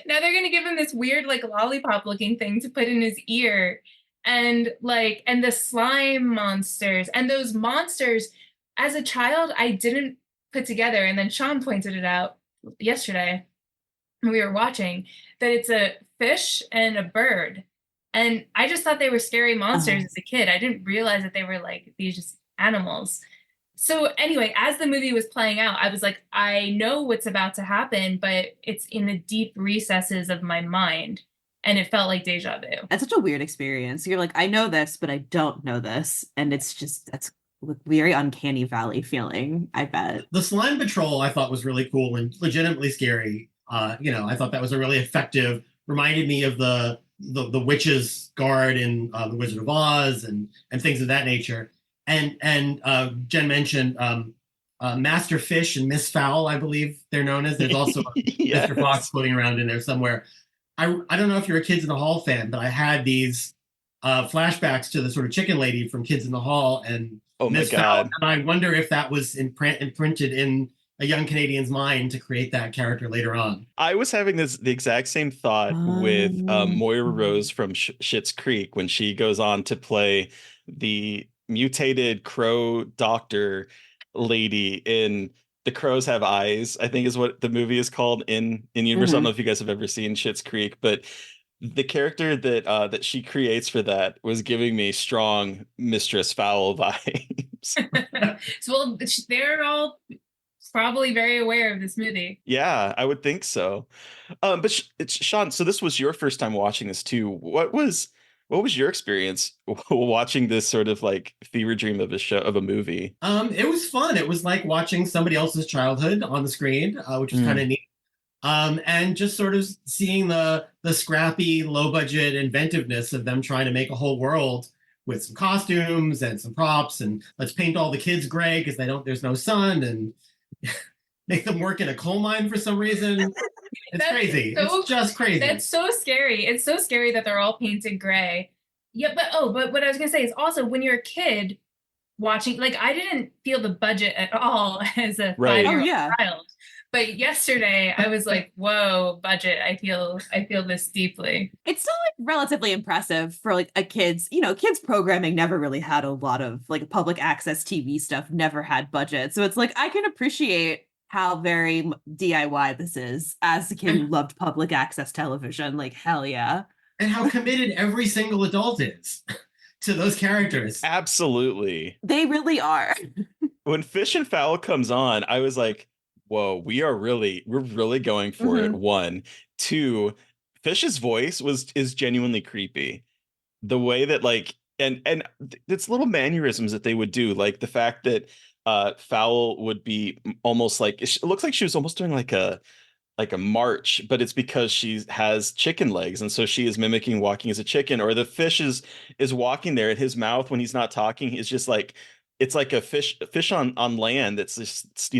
Now they're gonna give him this weird like lollipop looking thing to put in his ear, and the slime monsters and those monsters. As a child, I didn't put together, and then Sean pointed it out yesterday when we were watching that it's a fish and a bird. And I just thought they were scary monsters as a kid. I didn't realize that they were like these just animals. So anyway, as the movie was playing out, I was like, I know what's about to happen, but it's in the deep recesses of my mind. And it felt like deja vu. That's such a weird experience. You're like, I know this, but I don't know this. And that's a very uncanny valley feeling, I bet. The slime patrol I thought was really cool and legitimately scary. I thought that was a really effective. Reminded me of the witch's guard in the Wizard of Oz and things of that nature. And Jen mentioned Master Fish and Miss Fowl, I believe they're known as. There's also a Yes. Mr. Fox floating around in there somewhere. I don't know if you're a Kids in the Hall fan, but I had these flashbacks to the sort of chicken lady from Kids in the Hall and Oh my Miss Fowl. God. And I wonder if that was imprinted in a young Canadian's mind to create that character later on. I was having the exact same thought with Moira Oh. Rose from Schitt's Creek when she goes on to play the mutated crow doctor lady in The Crows Have Eyes, I think is what the movie is called in universe. I don't know if you guys have ever seen Schitt's Creek, but the character that she creates for that was giving me strong Mistress Fowl vibes. So well, they're all probably very aware of this movie. Yeah, I would think so. But Sean, so this was your first time watching this too. What was your experience watching this sort of like fever dream of a movie? It was fun. It was like watching somebody else's childhood on the screen, which was kind of neat. And just sort of seeing the scrappy, low budget inventiveness of them trying to make a whole world with some costumes and some props, and let's paint all the kids gray because there's no sun, and make them work in a coal mine for some reason. It's crazy. It's just crazy. That's so scary. It's so scary that they're all painted gray. Yeah, but what I was gonna say is also when you're a kid watching, like I didn't feel the budget at all as a Right. 5-year-old Oh, yeah. child. But yesterday I was like, whoa, budget. I feel this deeply. It's still like relatively impressive for like kids programming never really had a lot of like public access TV stuff, never had budget. So it's like I can appreciate how very DIY this is as a kid who loved public access television. Like, hell yeah. And how committed every single adult is to those characters. Absolutely. They really are. When Fish and Fowl comes on, I was like, whoa, we're really going for it. 1, 2, Fish's voice is genuinely creepy. The way that like and it's little mannerisms that they would do, like the fact that Fowl would be almost like it looks like she was almost doing like a march, but it's because she has chicken legs, and so she is mimicking walking as a chicken. Or the fish is walking there, and his mouth when he's not talking is just like it's like a fish on land that's just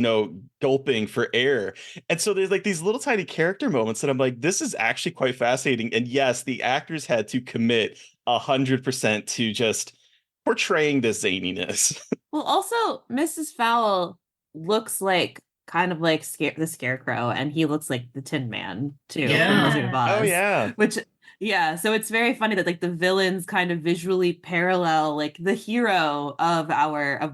gulping for air. And so there's like these little tiny character moments that I'm like, this is actually quite fascinating. And yes, the actors had to commit 100% to just portraying this zaniness. Well, also, Mrs. Fowl looks like kind of like the Scarecrow, and he looks like the Tin Man too. Yeah. From Wizard of Oz, Oh yeah. which Yeah, so it's very funny that like the villains kind of visually parallel like the hero of the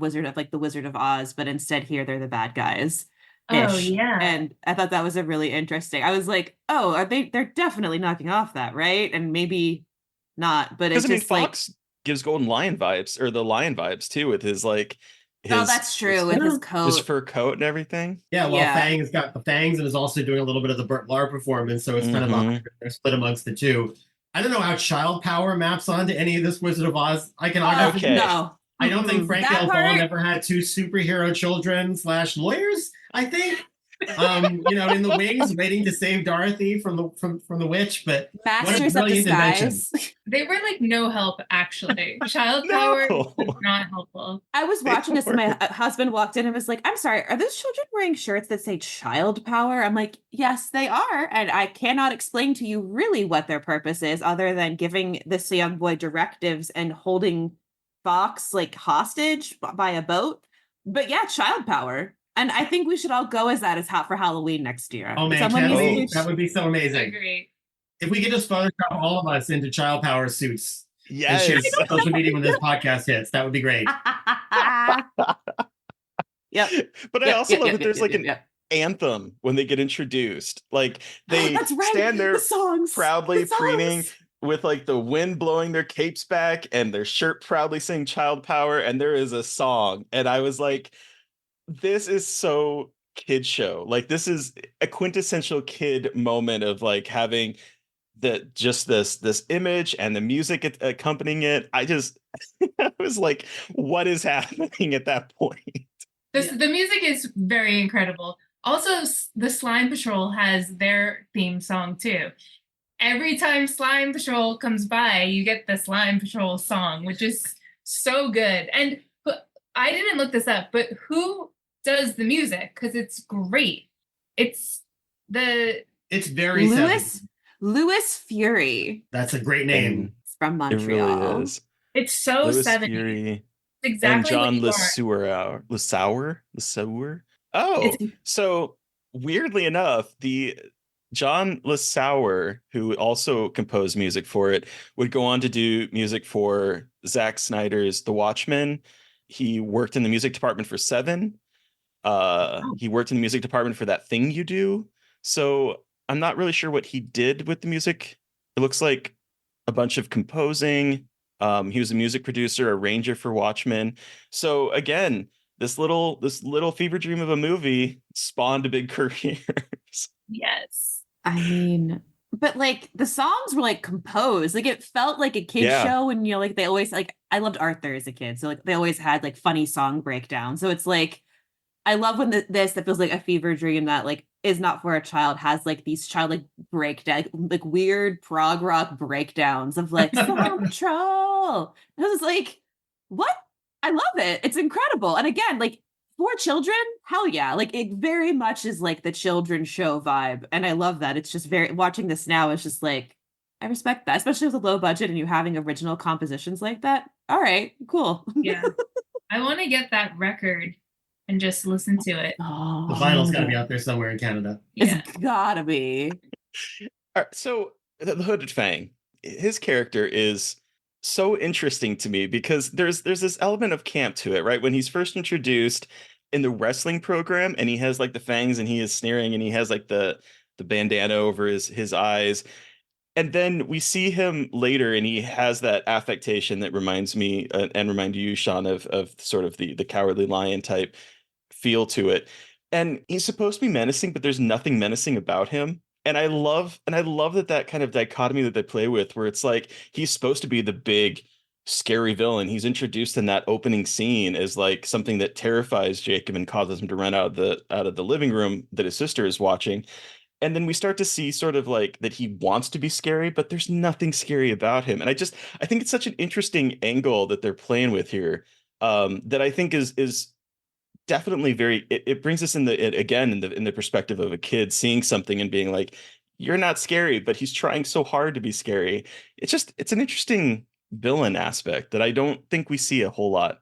Wizard of Oz, but instead here they're the bad guys Oh ish. yeah. And I thought that was a really interesting. I was like, oh, they're definitely knocking off that, right? And maybe not, but Because it's I mean, just like, Fox gives Golden Lion vibes, or the Lion vibes too, with his like oh, that's true his, with his his coat. fur coat and everything. Yeah, well, Yeah. Fang has got the fangs and is also doing a little bit of the Burt Lahr performance, so it's kind of Mhm. they're split amongst the two. I don't know how child power maps onto any of this Wizard of Oz iconography. Okay. No. I don't think Frank That L. part- Ball never had two superhero children / lawyers, I think. In the wings, waiting to save Dorothy from the witch, but Masters of brilliant Disguise. They were like no help, actually. Child No. power was not helpful. I was They watching this and my weren't. husband walked in and was like, I'm sorry, are those children wearing shirts that say child power? I'm like, yes, they are. And I cannot explain to you really what their purpose is other than giving this young boy directives and holding Fox like hostage by a boat. But yeah, child power. And I think we should all go as that for Halloween next year. oh man, Someone can needs we? to- That would be so amazing. Agree. If we could just Photoshop all of us into child power suits and Yes. share it on social media when this podcast hits, that would be great. Yep. But I Yep, also yep, love yep, that there's yep, like yep, an yep. anthem when they get introduced. Like they That's right. stand there The songs. proudly The songs. preening with like the wind blowing their capes back and their shirt proudly saying child power, and there is a song. And I was like, this is so kid show. Like this is a quintessential kid moment of like having this image and the music accompanying it. I was like, what is happening at that point? The music is very incredible. Also, the Slime Patrol has their theme song too. Every time Slime Patrol comes by, you get the Slime Patrol song, which is so good. And I didn't look this up, but who does the music? Because it's great. It's very Louis Fury. That's a great name. It's from It Montreal. really is. It's so Louis 70s. Fury Exactly and John what you want. Lesueur. Oh, It's- so weirdly enough, the John Lesueur, who also composed music for it, would go on to do music for Zack Snyder's The Watchmen. He worked in the music department for Seven. He worked in the music department for That Thing You Do. So I'm not really sure what he did with the music. It looks like a bunch of composing. He was a music producer, arranger for Watchmen. So again, this little fever dream of a movie spawned a big career. Yes. I mean, but like the songs were like composed. Like it felt like a kid Yeah. show, and like they always like I loved Arthur as a kid, so like they always had like funny song breakdowns. So it's like I love when this that feels like a fever dream that like is not for a child has like these childlike breakdown, like weird prog rock breakdowns of like Song Patrol. I was like, what? I love it. It's incredible. And again, like for children, hell yeah. Like it very much is like the children's show vibe. And I love that. It's just very watching this now is just like I respect that, especially with a low budget and you having original compositions like that. All right, cool. Yeah. I want to get that record and just listen to it. Oh, The vinyl's got to be out there somewhere in Canada. Yeah. It's gotta be. All right, so the Hooded Fang, his character is so interesting to me because there's this element of camp to it, right? When he's first introduced in the wrestling program and he has like the fangs and he is sneering and he has like the bandana over his eyes. And then we see him later and he has that affectation that reminds me and remind you, Sean, of sort of the cowardly lion type feel to it. And he's supposed to be menacing, but there's nothing menacing about him. And I love that kind of dichotomy that they play with, where it's like he's supposed to be the big scary villain. He's introduced in that opening scene as like something that terrifies Jacob and causes him to run out of the living room that his sister is watching. And then we start to see sort of like that he wants to be scary, but there's nothing scary about him. And I think it's such an interesting angle that they're playing with here, that I think is definitely it brings us in the perspective of a kid seeing something and being like, you're not scary, but he's trying so hard to be scary. It's an interesting villain aspect that I don't think we see a whole lot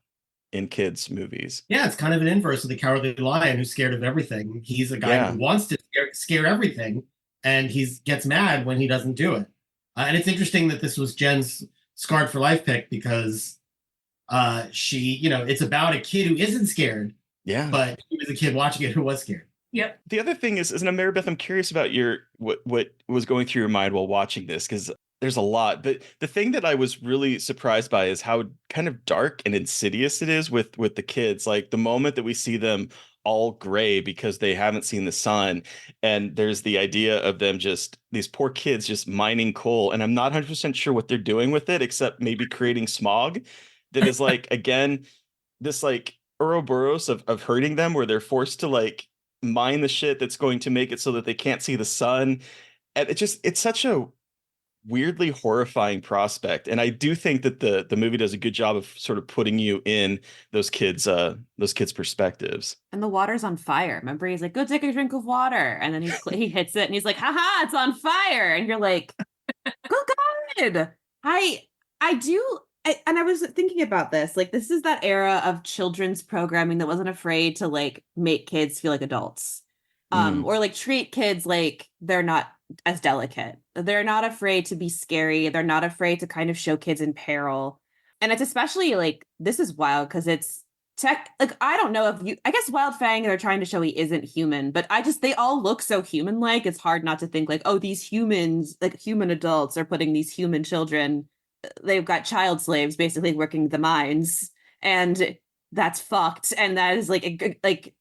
in kids' movies. Yeah, it's kind of an inverse of the cowardly lion who's scared of everything. He's a guy who wants to scare everything, and he gets mad when he doesn't do it. And it's interesting that this was Jen's Scarred for Life pick because she, it's about a kid who isn't scared, Yeah. but he was a kid watching it who was scared. Yep. The other thing is now, Mary Beth, I'm curious about what was going through your mind while watching this, because there's a lot. But the thing that I was really surprised by is how kind of dark and insidious it is with the kids. Like the moment that we see them all gray because they haven't seen the sun, and there's the idea of them just these poor kids just mining coal, and I'm not 100% sure what they're doing with it except maybe creating smog that is like again this like Ouroboros of hurting them, where they're forced to like mine the shit that's going to make it so that they can't see the sun. And it's such a weirdly horrifying prospect. And I do think that the movie does a good job of sort of putting you in those kids perspectives. And the water's on fire. Remember, he's like, "Go take a drink of water," and then he hits it, and he's like, "Haha, it's on fire!" And you're like, "Oh God!" I do. And I was thinking about this. Like, this is that era of children's programming that wasn't afraid to like make kids feel like adults, or like treat kids like they're not as delicate. They're not afraid to be scary. They're not afraid to kind of show kids in peril. And it's especially like, this is wild because it's tech. Like, I don't know if I guess Wild Fang, they're trying to show he isn't human, but they all look so human like. It's hard not to think like, oh, these humans, like human adults, are putting these human children. They've got child slaves basically working the mines, and that's fucked. And that is like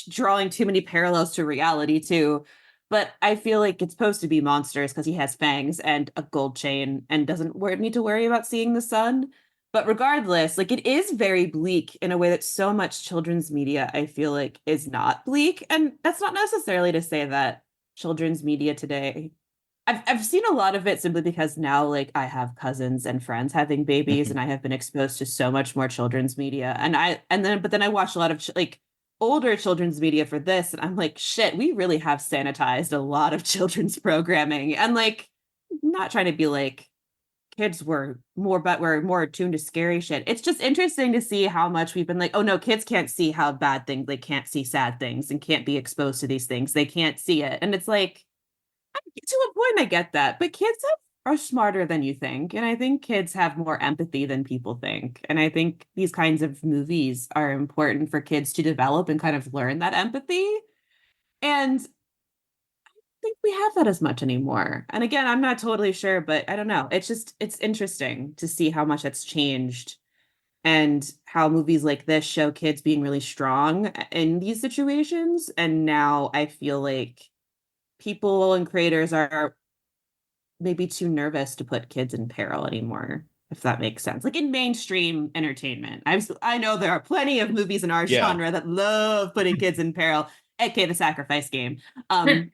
drawing too many parallels to reality too. But I feel like it's supposed to be monsters because he has fangs and a gold chain and doesn't need to worry about seeing the sun. But regardless, like, it is very bleak in a way that so much children's media, I feel like, is not bleak. And that's not necessarily to say that children's media today, I've seen a lot of it simply because now, like, I have cousins and friends having babies, and I have been exposed to so much more children's media. But then I watch a lot of like older children's media for this, and I'm like, shit, we really have sanitized a lot of children's programming. And like, not trying to be like kids were more attuned to scary shit. It's just interesting to see how much we've been like, oh no, kids can't see how bad things, they can't see sad things and can't be exposed to these things. They can't see it. And it's like, to a point, I get that, but are smarter than you think. And I think kids have more empathy than people think. And I think these kinds of movies are important for kids to develop and kind of learn that empathy. And I don't think we have that as much anymore. And again, I'm not totally sure, but I don't know. It's interesting to see how much that's changed and how movies like this show kids being really strong in these situations. And now I feel like people and creators are maybe too nervous to put kids in peril anymore, if that makes sense. Like in mainstream entertainment, I know there are plenty of movies in our genre that love putting kids in peril, aka The Sacrifice Game, and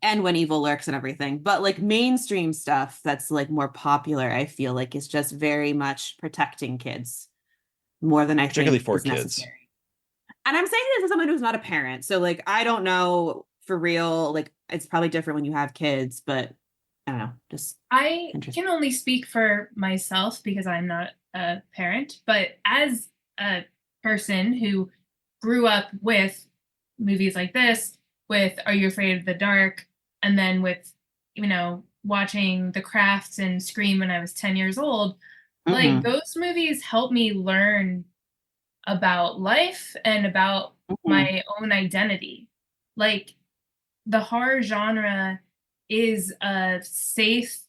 When Evil Lurks and everything. But like mainstream stuff that's like more popular, I feel like is just very much protecting kids more than I particularly think for is kids. necessary. And I'm saying this as someone who's not a parent, so like I don't know for real. Like it's probably different when you have kids, but I don't know. Just I can only speak for myself because I'm not a parent, but as a person who grew up with movies like this, with Are You Afraid of the Dark, and then with, watching The Craft and Scream when I was 10 years old, like those movies helped me learn about life and about my own identity. Like the horror genre is a safe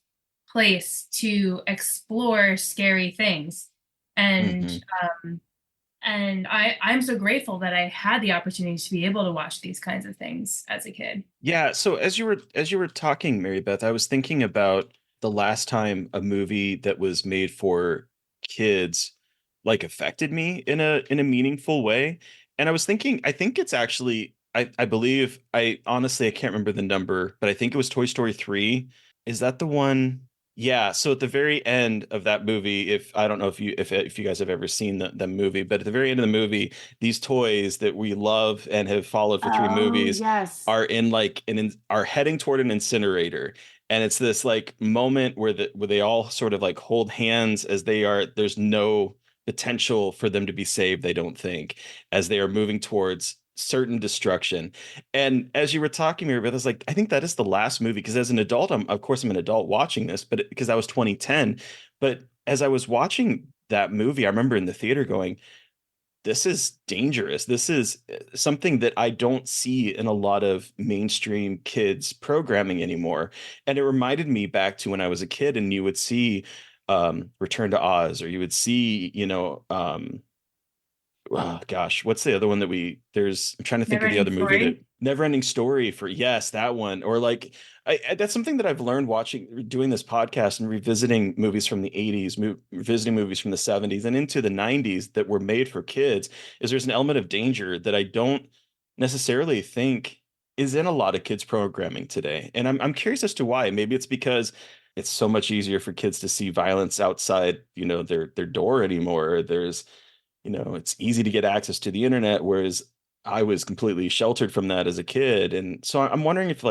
place to explore scary things. And and I'm so grateful that I had the opportunity to be able to watch these kinds of things as a kid. Yeah, so as you were talking, Mary Beth, I was thinking about the last time a movie that was made for kids like affected me in a meaningful way. And I was thinking, I think it's actually I believe, I honestly I can't remember the number, but I think it was Toy Story 3. Is that the one? Yeah, so at the very end of that movie, if I don't know if you guys have ever seen the movie, but at the very end of the movie, these toys that we love and have followed for 3 movies are in like are heading toward an incinerator. And it's this like moment where they all sort of like hold hands as there's no potential for them to be saved, they don't think, as they are moving towards certain destruction. And as you were talking, Mary Beth, I was like, I think that is the last movie, because as an adult, of course I'm an adult watching this, but because that was 2010. But as I was watching that movie, I remember in the theater going, this is dangerous. This is something that I don't see in a lot of mainstream kids programming anymore. And it reminded me back to when I was a kid and you would see Return to Oz, or you would see, oh gosh, what's the other one that I'm trying to think of the other movie that Neverending Story, for, yes, that one. Or like, that's something that I've learned doing this podcast and revisiting movies from the 80s, revisiting movies from the 70s and into the 90s that were made for kids, is there's an element of danger that I don't necessarily think is in a lot of kids programming today. And I'm curious as to why. Maybe it's because it's so much easier for kids to see violence outside, their door anymore. It's easy to get access to the internet, whereas I was completely sheltered from that as a kid. And so I'm wondering if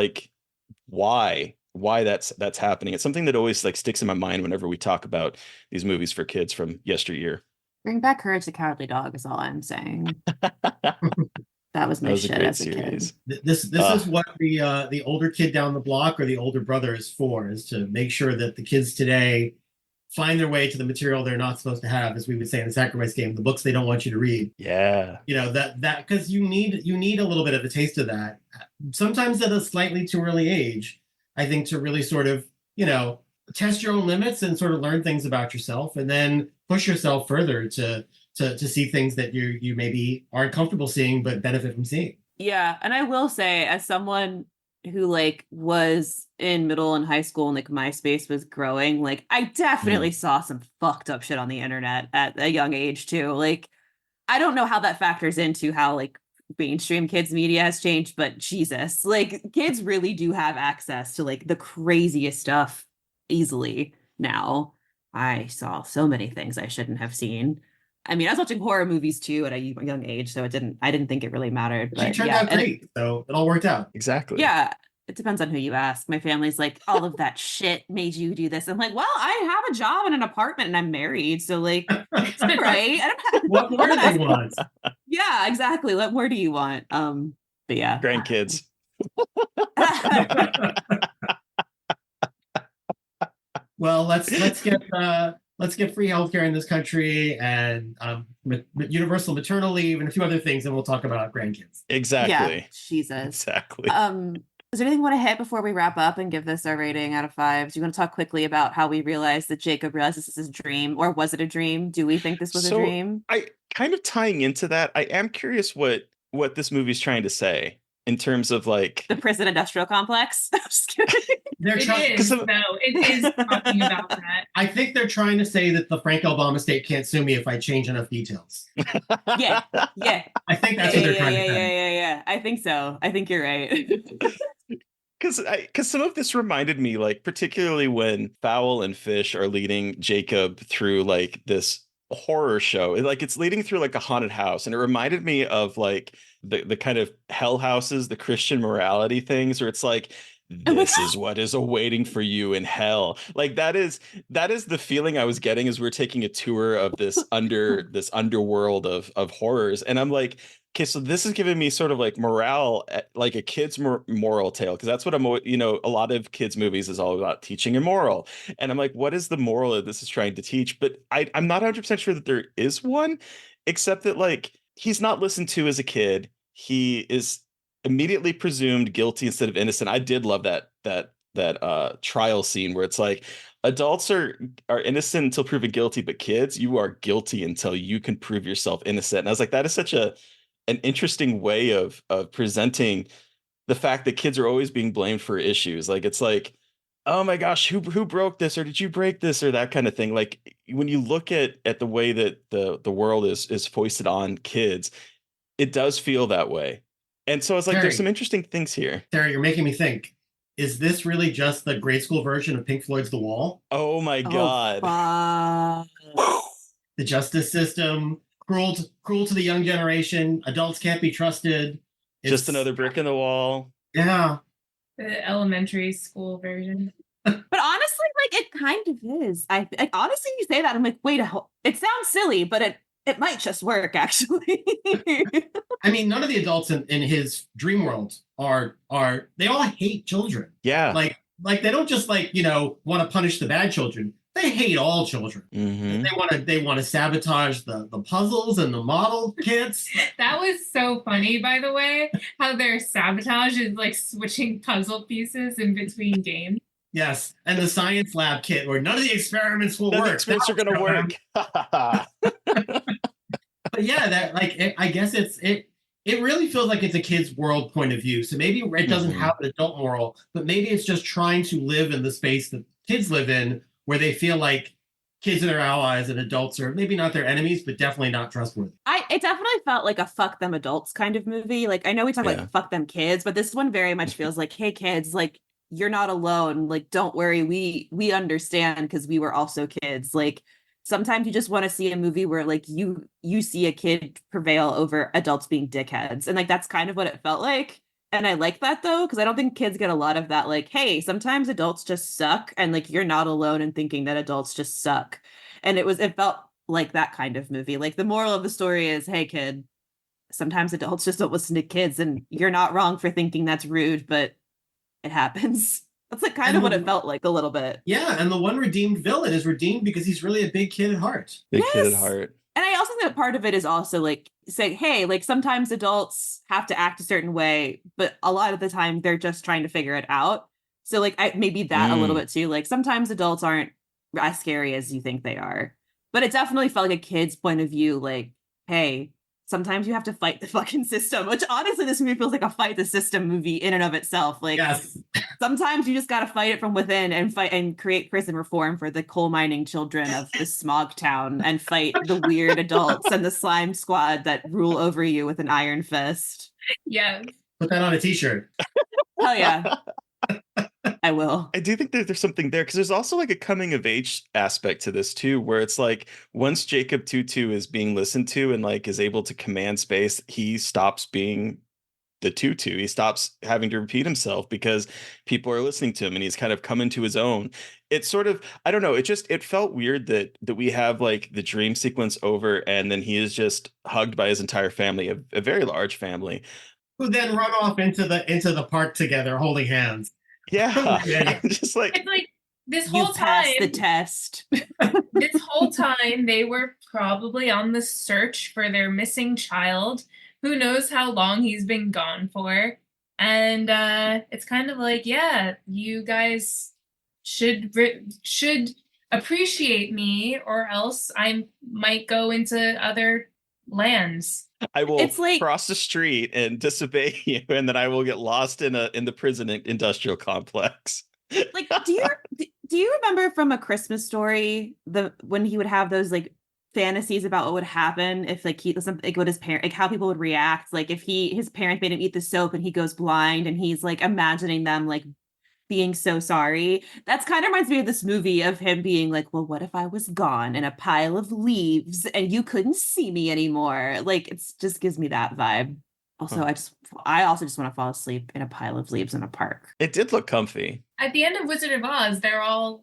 why that's happening. It's something that always sticks in my mind whenever we talk about these movies for kids from yesteryear. Bring back Courage the Cowardly Dog is all I'm saying. That was my shit as a kid. This is what the older kid down the block or the older brother is for, is to make sure that the kids today find their way to the material they're not supposed to have, as we would say in the sacrifice game, the books they don't want you to read. Yeah. That because you need a little bit of a taste of that, sometimes at a slightly too early age, I think, to really sort of, test your own limits and sort of learn things about yourself, and then push yourself further to see things that you maybe aren't comfortable seeing but benefit from seeing. Yeah, and I will say, as someone who was in middle and high school and MySpace was growing, I definitely saw some fucked up shit on the internet at a young age too. I don't know how that factors into how mainstream kids media has changed, but Jesus, kids really do have access to the craziest stuff easily now. I saw so many things I shouldn't have seen. I mean, I was watching horror movies too at a young age, so I didn't think it really mattered. But she turned out great, so it all worked out. Exactly. Yeah, it depends on who you ask. My family's all of that shit made you do this. I'm like, well, I have a job and an apartment and I'm married, so it's all right. I don't have, what more do they want? Yeah, exactly. What more do you want? But yeah, grandkids. Well, let's get free healthcare in this country, and universal maternal leave, and a few other things, and we'll talk about grandkids. Exactly. Yeah, Jesus. Exactly. Is there anything you want to hit before we wrap up and give this our rating out of 5? Do you want to talk quickly about how we realized that Jacob realized this is a dream, or was it a dream? Do we think this was a dream? I kind of tying into that, I am curious what this movie's trying to say in terms of the prison industrial complex. I'm just kidding. It is talking about that. I think they're trying to say that the Frank Obama state can't sue me if I change enough details. Yeah. I think that's what they're trying to say. Yeah. I think so. I think you're right. Because some of this reminded me, particularly when Fowl and Fish are leading Jacob through this horror show. It's leading through a haunted house, and it reminded me of the kind of hell houses, the Christian morality things, where it's this is what is awaiting for you in hell. That is the feeling I was getting as we're taking a tour of this underworld of horrors. And I'm like, okay, so this is giving me sort of morale, a kid's moral tale, because that's what a lot of kids movies is all about, teaching a moral. And I'm like, what is the moral that this is trying to teach? But I'm not 100% sure that there is one, except that he's not listened to as a kid. He is immediately presumed guilty instead of innocent. I did love that trial scene where it's adults are innocent until proven guilty, but kids, you are guilty until you can prove yourself innocent. And I was like, that is such an interesting way of presenting the fact that kids are always being blamed for issues. Oh my gosh, who broke this, or did you break this, or that kind of thing. When you look at the way that the world is foisted on kids, it does feel that way. And so it's Terry, there's some interesting things here. Terry, you're making me think. Is this really just the grade school version of Pink Floyd's The Wall? Oh my God. The justice system, cruel to the young generation. Adults can't be trusted. Just another brick in the wall. Yeah. The elementary school version. But honestly, it kind of is. I honestly, you say that, I'm like, wait, it sounds silly, but it might just work, actually. I mean, none of the adults in his dream world are they all hate children. Yeah. Like they don't just like, want to punish the bad children. They hate all children. Mm-hmm. They want to sabotage the puzzles and the model kits. That was so funny, by the way, how their sabotage is like switching puzzle pieces in between games. Yes, and the science lab kit where none of the experiments will None of the work. experiments are going to work. But yeah, that I guess it really feels like it's a kid's world point of view. So maybe it doesn't have an adult moral, but maybe it's just trying to live in the space that kids live in, where they feel like kids are their allies and adults are maybe not their enemies, but definitely not trustworthy. It definitely felt like a fuck them adults kind of movie. Like, I know we talk like fuck them kids, but this one very much feels like, hey kids, like, you're not alone. Like, don't worry, we understand, because we were also kids. Like, sometimes you just want to see a movie where like you see a kid prevail over adults being dickheads, and like that's kind of what it felt like. And I like that though, because I don't think kids get a lot of that. Like, hey, sometimes adults just suck, and like you're not alone in thinking that adults just suck. And it felt like that kind of movie. Like, the moral of the story is, hey kid, sometimes adults just don't listen to kids, and you're not wrong for thinking that's rude, but it happens. That's like kind of what it felt like a little bit. Yeah, and the one redeemed villain is redeemed because he's really a big kid at heart. Big kid at heart. And I also think that part of it is also like saying, hey, like sometimes adults have to act a certain way, but a lot of the time they're just trying to figure it out. So like maybe that a little bit too. Like sometimes adults aren't as scary as you think they are. But it definitely felt like a kid's point of view, like, hey, sometimes you have to fight the fucking system, which honestly, this movie feels like a fight the system movie in and of itself. Like, sometimes you just got to fight it from within and fight and create prison reform for the coal mining children of this smog town, and fight the weird adults and the slime squad that rule over you with an iron fist. Yeah. Put that on a t-shirt. Hell yeah. I will. I do think that there's something there, because there's also like a coming of age aspect to this too, where it's like once Jacob Tutu is being listened to and like is able to command space, he stops being the Tutu. He stops having to repeat himself because people are listening to him, and he's kind of come into his own. It's sort of, I don't know, it felt weird that we have like the dream sequence over, and then he is just hugged by his entire family, a very large family, who then run off into the park together holding hands. Yeah. Just like, it's like this whole you passed time the test. this whole time they were probably on the search for their missing child. Who knows how long he's been gone for. And it's kind of like, yeah, you guys should appreciate me, or else I might go into other lands. I will It's like, cross the street and disobey you, and then I will get lost in the prison industrial complex. like, do you remember from A Christmas Story when he would have those like fantasies about what would happen if like what his parent, like how people would react, like if his parents made him eat the soap and he goes blind, and he's like imagining them like being so sorry. That's kind of reminds me of this movie, of him being like, well, what if I was gone in a pile of leaves and you couldn't see me anymore? Like, it's just gives me that vibe. Also, I also just want to fall asleep in a pile of leaves in a park. It did look comfy. At the end of Wizard of Oz, they're all,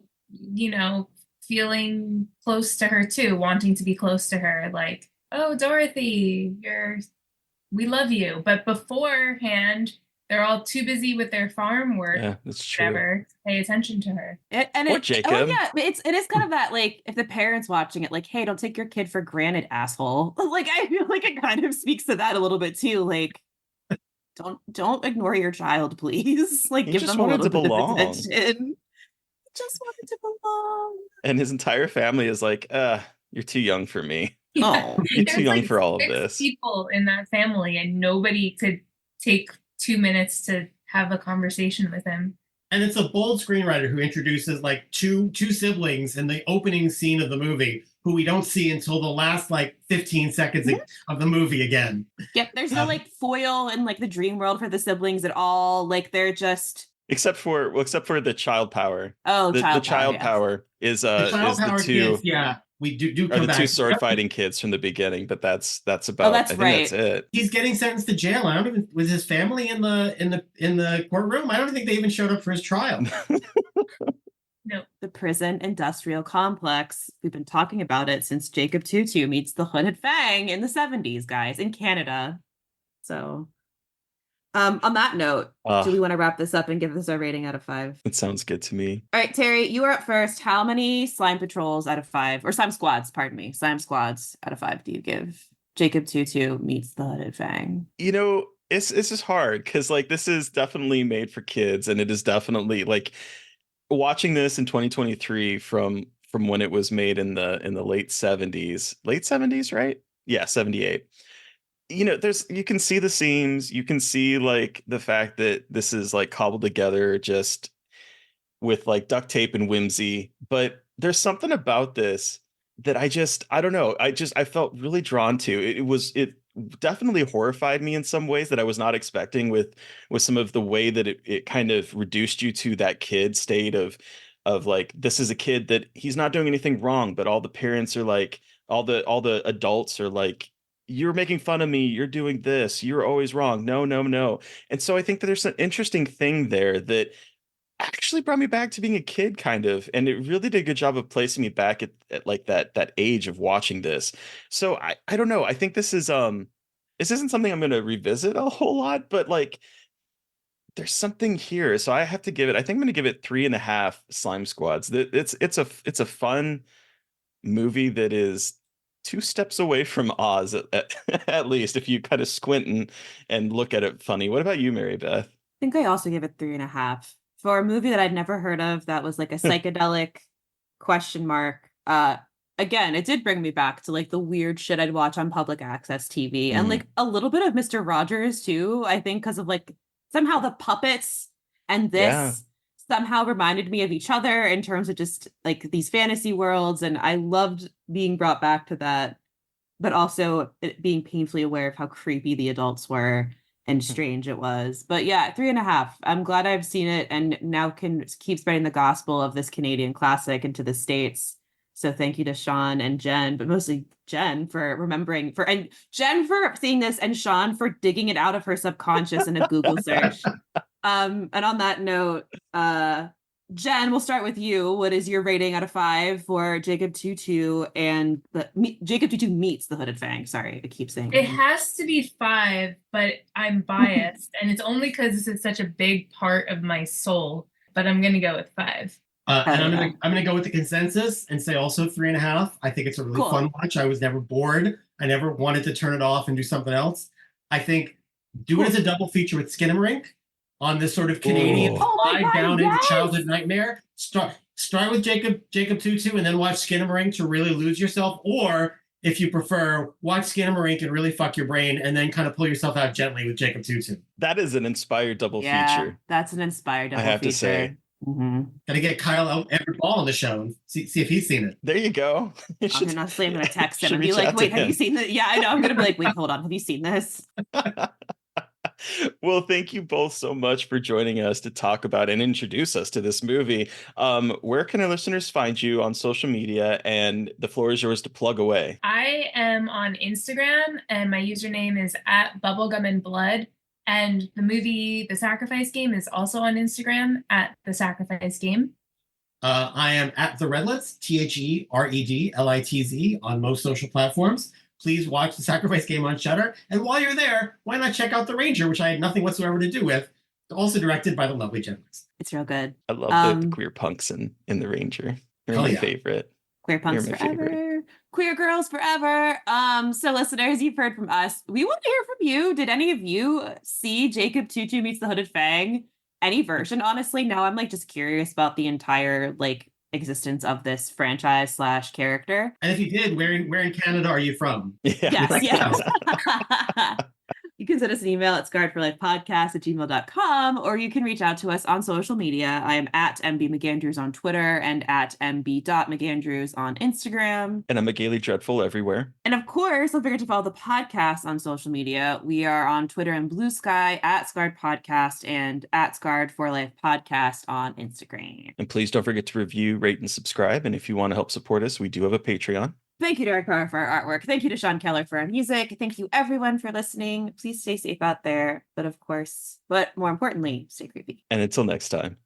feeling close to her too, wanting to be close to her. Like, oh, Dorothy, we love you. But beforehand, they're all too busy with their farm work. Yeah, that's true. To pay attention to her. Jacob. Oh yeah, it is kind of that, like, if the parents watching it, like, hey, don't take your kid for granted, asshole. Like, I feel like it kind of speaks to that a little bit too. Like, don't ignore your child, please. Like, give them a little bit of attention. Just wanted to belong. And his entire family is like, you're too young for me. Oh, you're too young for all of 6 this. People in that family, and nobody could take 2 minutes to have a conversation with him. And it's a bold screenwriter who introduces like two siblings in the opening scene of the movie, who we don't see until the last like 15 seconds of the movie again. Yep, there's no like foil in like the dream world for the siblings at all. Like, they're just except for the child power. Oh, the child power is the two. Kids, yeah, we do are come the back. two sword fighting kids from the beginning, but that's about. That's I think right. That's it. He's getting sentenced to jail. I don't even, with his family in the courtroom. I don't think they even showed up for his trial. No, the prison industrial complex. We've been talking about it since Jacob Tutu meets the Hooded Fang in the 70s, guys, in Canada. So, on that note, do we want to wrap this up and give this a rating out of 5? It sounds good to me. All right, Terry, you are up first. How many slime patrols out of 5, or slime squads, pardon me, slime squads out of 5 do you give Jacob Tutu meets the Hooded Fang? You know, it's just hard because like this is definitely made for kids, and it is definitely like watching this in 2023 from when it was made in the late 70s, right? Yeah, 78. You know, you can see the seams, you can see like the fact that this is like cobbled together just with like duct tape and whimsy, but there's something about this that I don't know, I felt really drawn to. It definitely horrified me in some ways that I was not expecting, with some of the way that it kind of reduced you to that kid state of like, this is a kid that he's not doing anything wrong, but all the parents are like, all the adults are like, you're making fun of me, you're doing this, you're always wrong, no. And so I think that there's an interesting thing there that actually brought me back to being a kid, kind of, and it really did a good job of placing me back at like that age of watching this. So I don't know, I think this isn't something I'm going to revisit a whole lot, but like there's something here, so I have to give it, I think I'm going to give it 3.5 slime squads. It's a fun movie that is 2 steps away from Oz at least, if you kind of squint and look at it funny. What about you, Mary Beth? I think I also give it 3.5 for a movie that I'd never heard of, that was like a psychedelic question mark. Again, it did bring me back to like the weird shit I'd watch on public access TV, and like a little bit of Mr. Rogers too, I think, because of like somehow the puppets and this somehow reminded me of each other in terms of just like these fantasy worlds, and I loved being brought back to that, but also being painfully aware of how creepy the adults were and strange it was. But yeah, 3.5. I'm glad I've seen it and now can keep spreading the gospel of this Canadian classic into the States. So thank you to Sean and Jen, but mostly Jen for remembering, and Jen for seeing this, and Sean for digging it out of her subconscious in a Google search. And on that note, Jen, we'll start with you. What is your rating out of 5 for Jacob Tutu and Jacob Tutu meets the Hooded Fang? Sorry, I keep saying it has to be 5, but I'm biased, and it's only because this is such a big part of my soul. But I'm gonna go with 5. And I'm gonna go with the consensus and say also 3.5. I think it's a really fun watch. I was never bored. I never wanted to turn it off and do something else. I think do it as a double feature with Skinamarink on this sort of Canadian slide down into childhood nightmare. Start with Jacob Tutu and then watch Skinamarink to really lose yourself. Or if you prefer, watch Skinamarink and really fuck your brain and then kind of pull yourself out gently with Jacob Tutu. That is an inspired double feature. That's an inspired double feature. I have to say. Gotta get Kyle Everett Ball on the show and see if he's seen it. There you go. Honestly, I'm gonna text him and be like, wait, have you seen this? Yeah, I know. I'm gonna be like, wait, hold on, have you seen this? Well, thank you both so much for joining us to talk about and introduce us to this movie. Where can our listeners find you on social media? And the floor is yours to plug away. I am on Instagram, and my username is @bubblegumandblood. And the movie The Sacrifice Game is also on Instagram @The Sacrifice Game. I am @the Redlitz, TheRedLitz, on most social platforms. Please watch The Sacrifice Game on Shudder. And while you're there, why not check out The Ranger, which I had nothing whatsoever to do with. Also directed by the lovely Jenn. It's real good. I love the queer punks in The Ranger. They're my favorite. Queer punks forever. Favorite. Queer girls forever. So listeners, you've heard from us. We want to hear from you. Did any of you see Jacob Tutu meets the Hooded Fang? Any version, honestly? Now I'm like just curious about the entire like existence of this franchise / character. And if you did, where in Canada are you from? Yes. You can send us an email at scarredforlifepodcast@gmail.com, or you can reach out to us on social media. I am @MBMcAndrews on Twitter and @MB.McAndrews on Instagram. And I'm a Gaily Dreadful everywhere. And of course, don't forget to follow the podcast on social media. We are on Twitter and Blue Sky @Scarred Podcast and @Scarred for Life Podcast on Instagram. And please don't forget to review, rate, and subscribe. And if you want to help support us, we do have a Patreon. Thank you to Eric Carr for our artwork. Thank you to Sean Keller for our music. Thank you everyone for listening. Please stay safe out there. But of course, but more importantly, stay creepy. And until next time.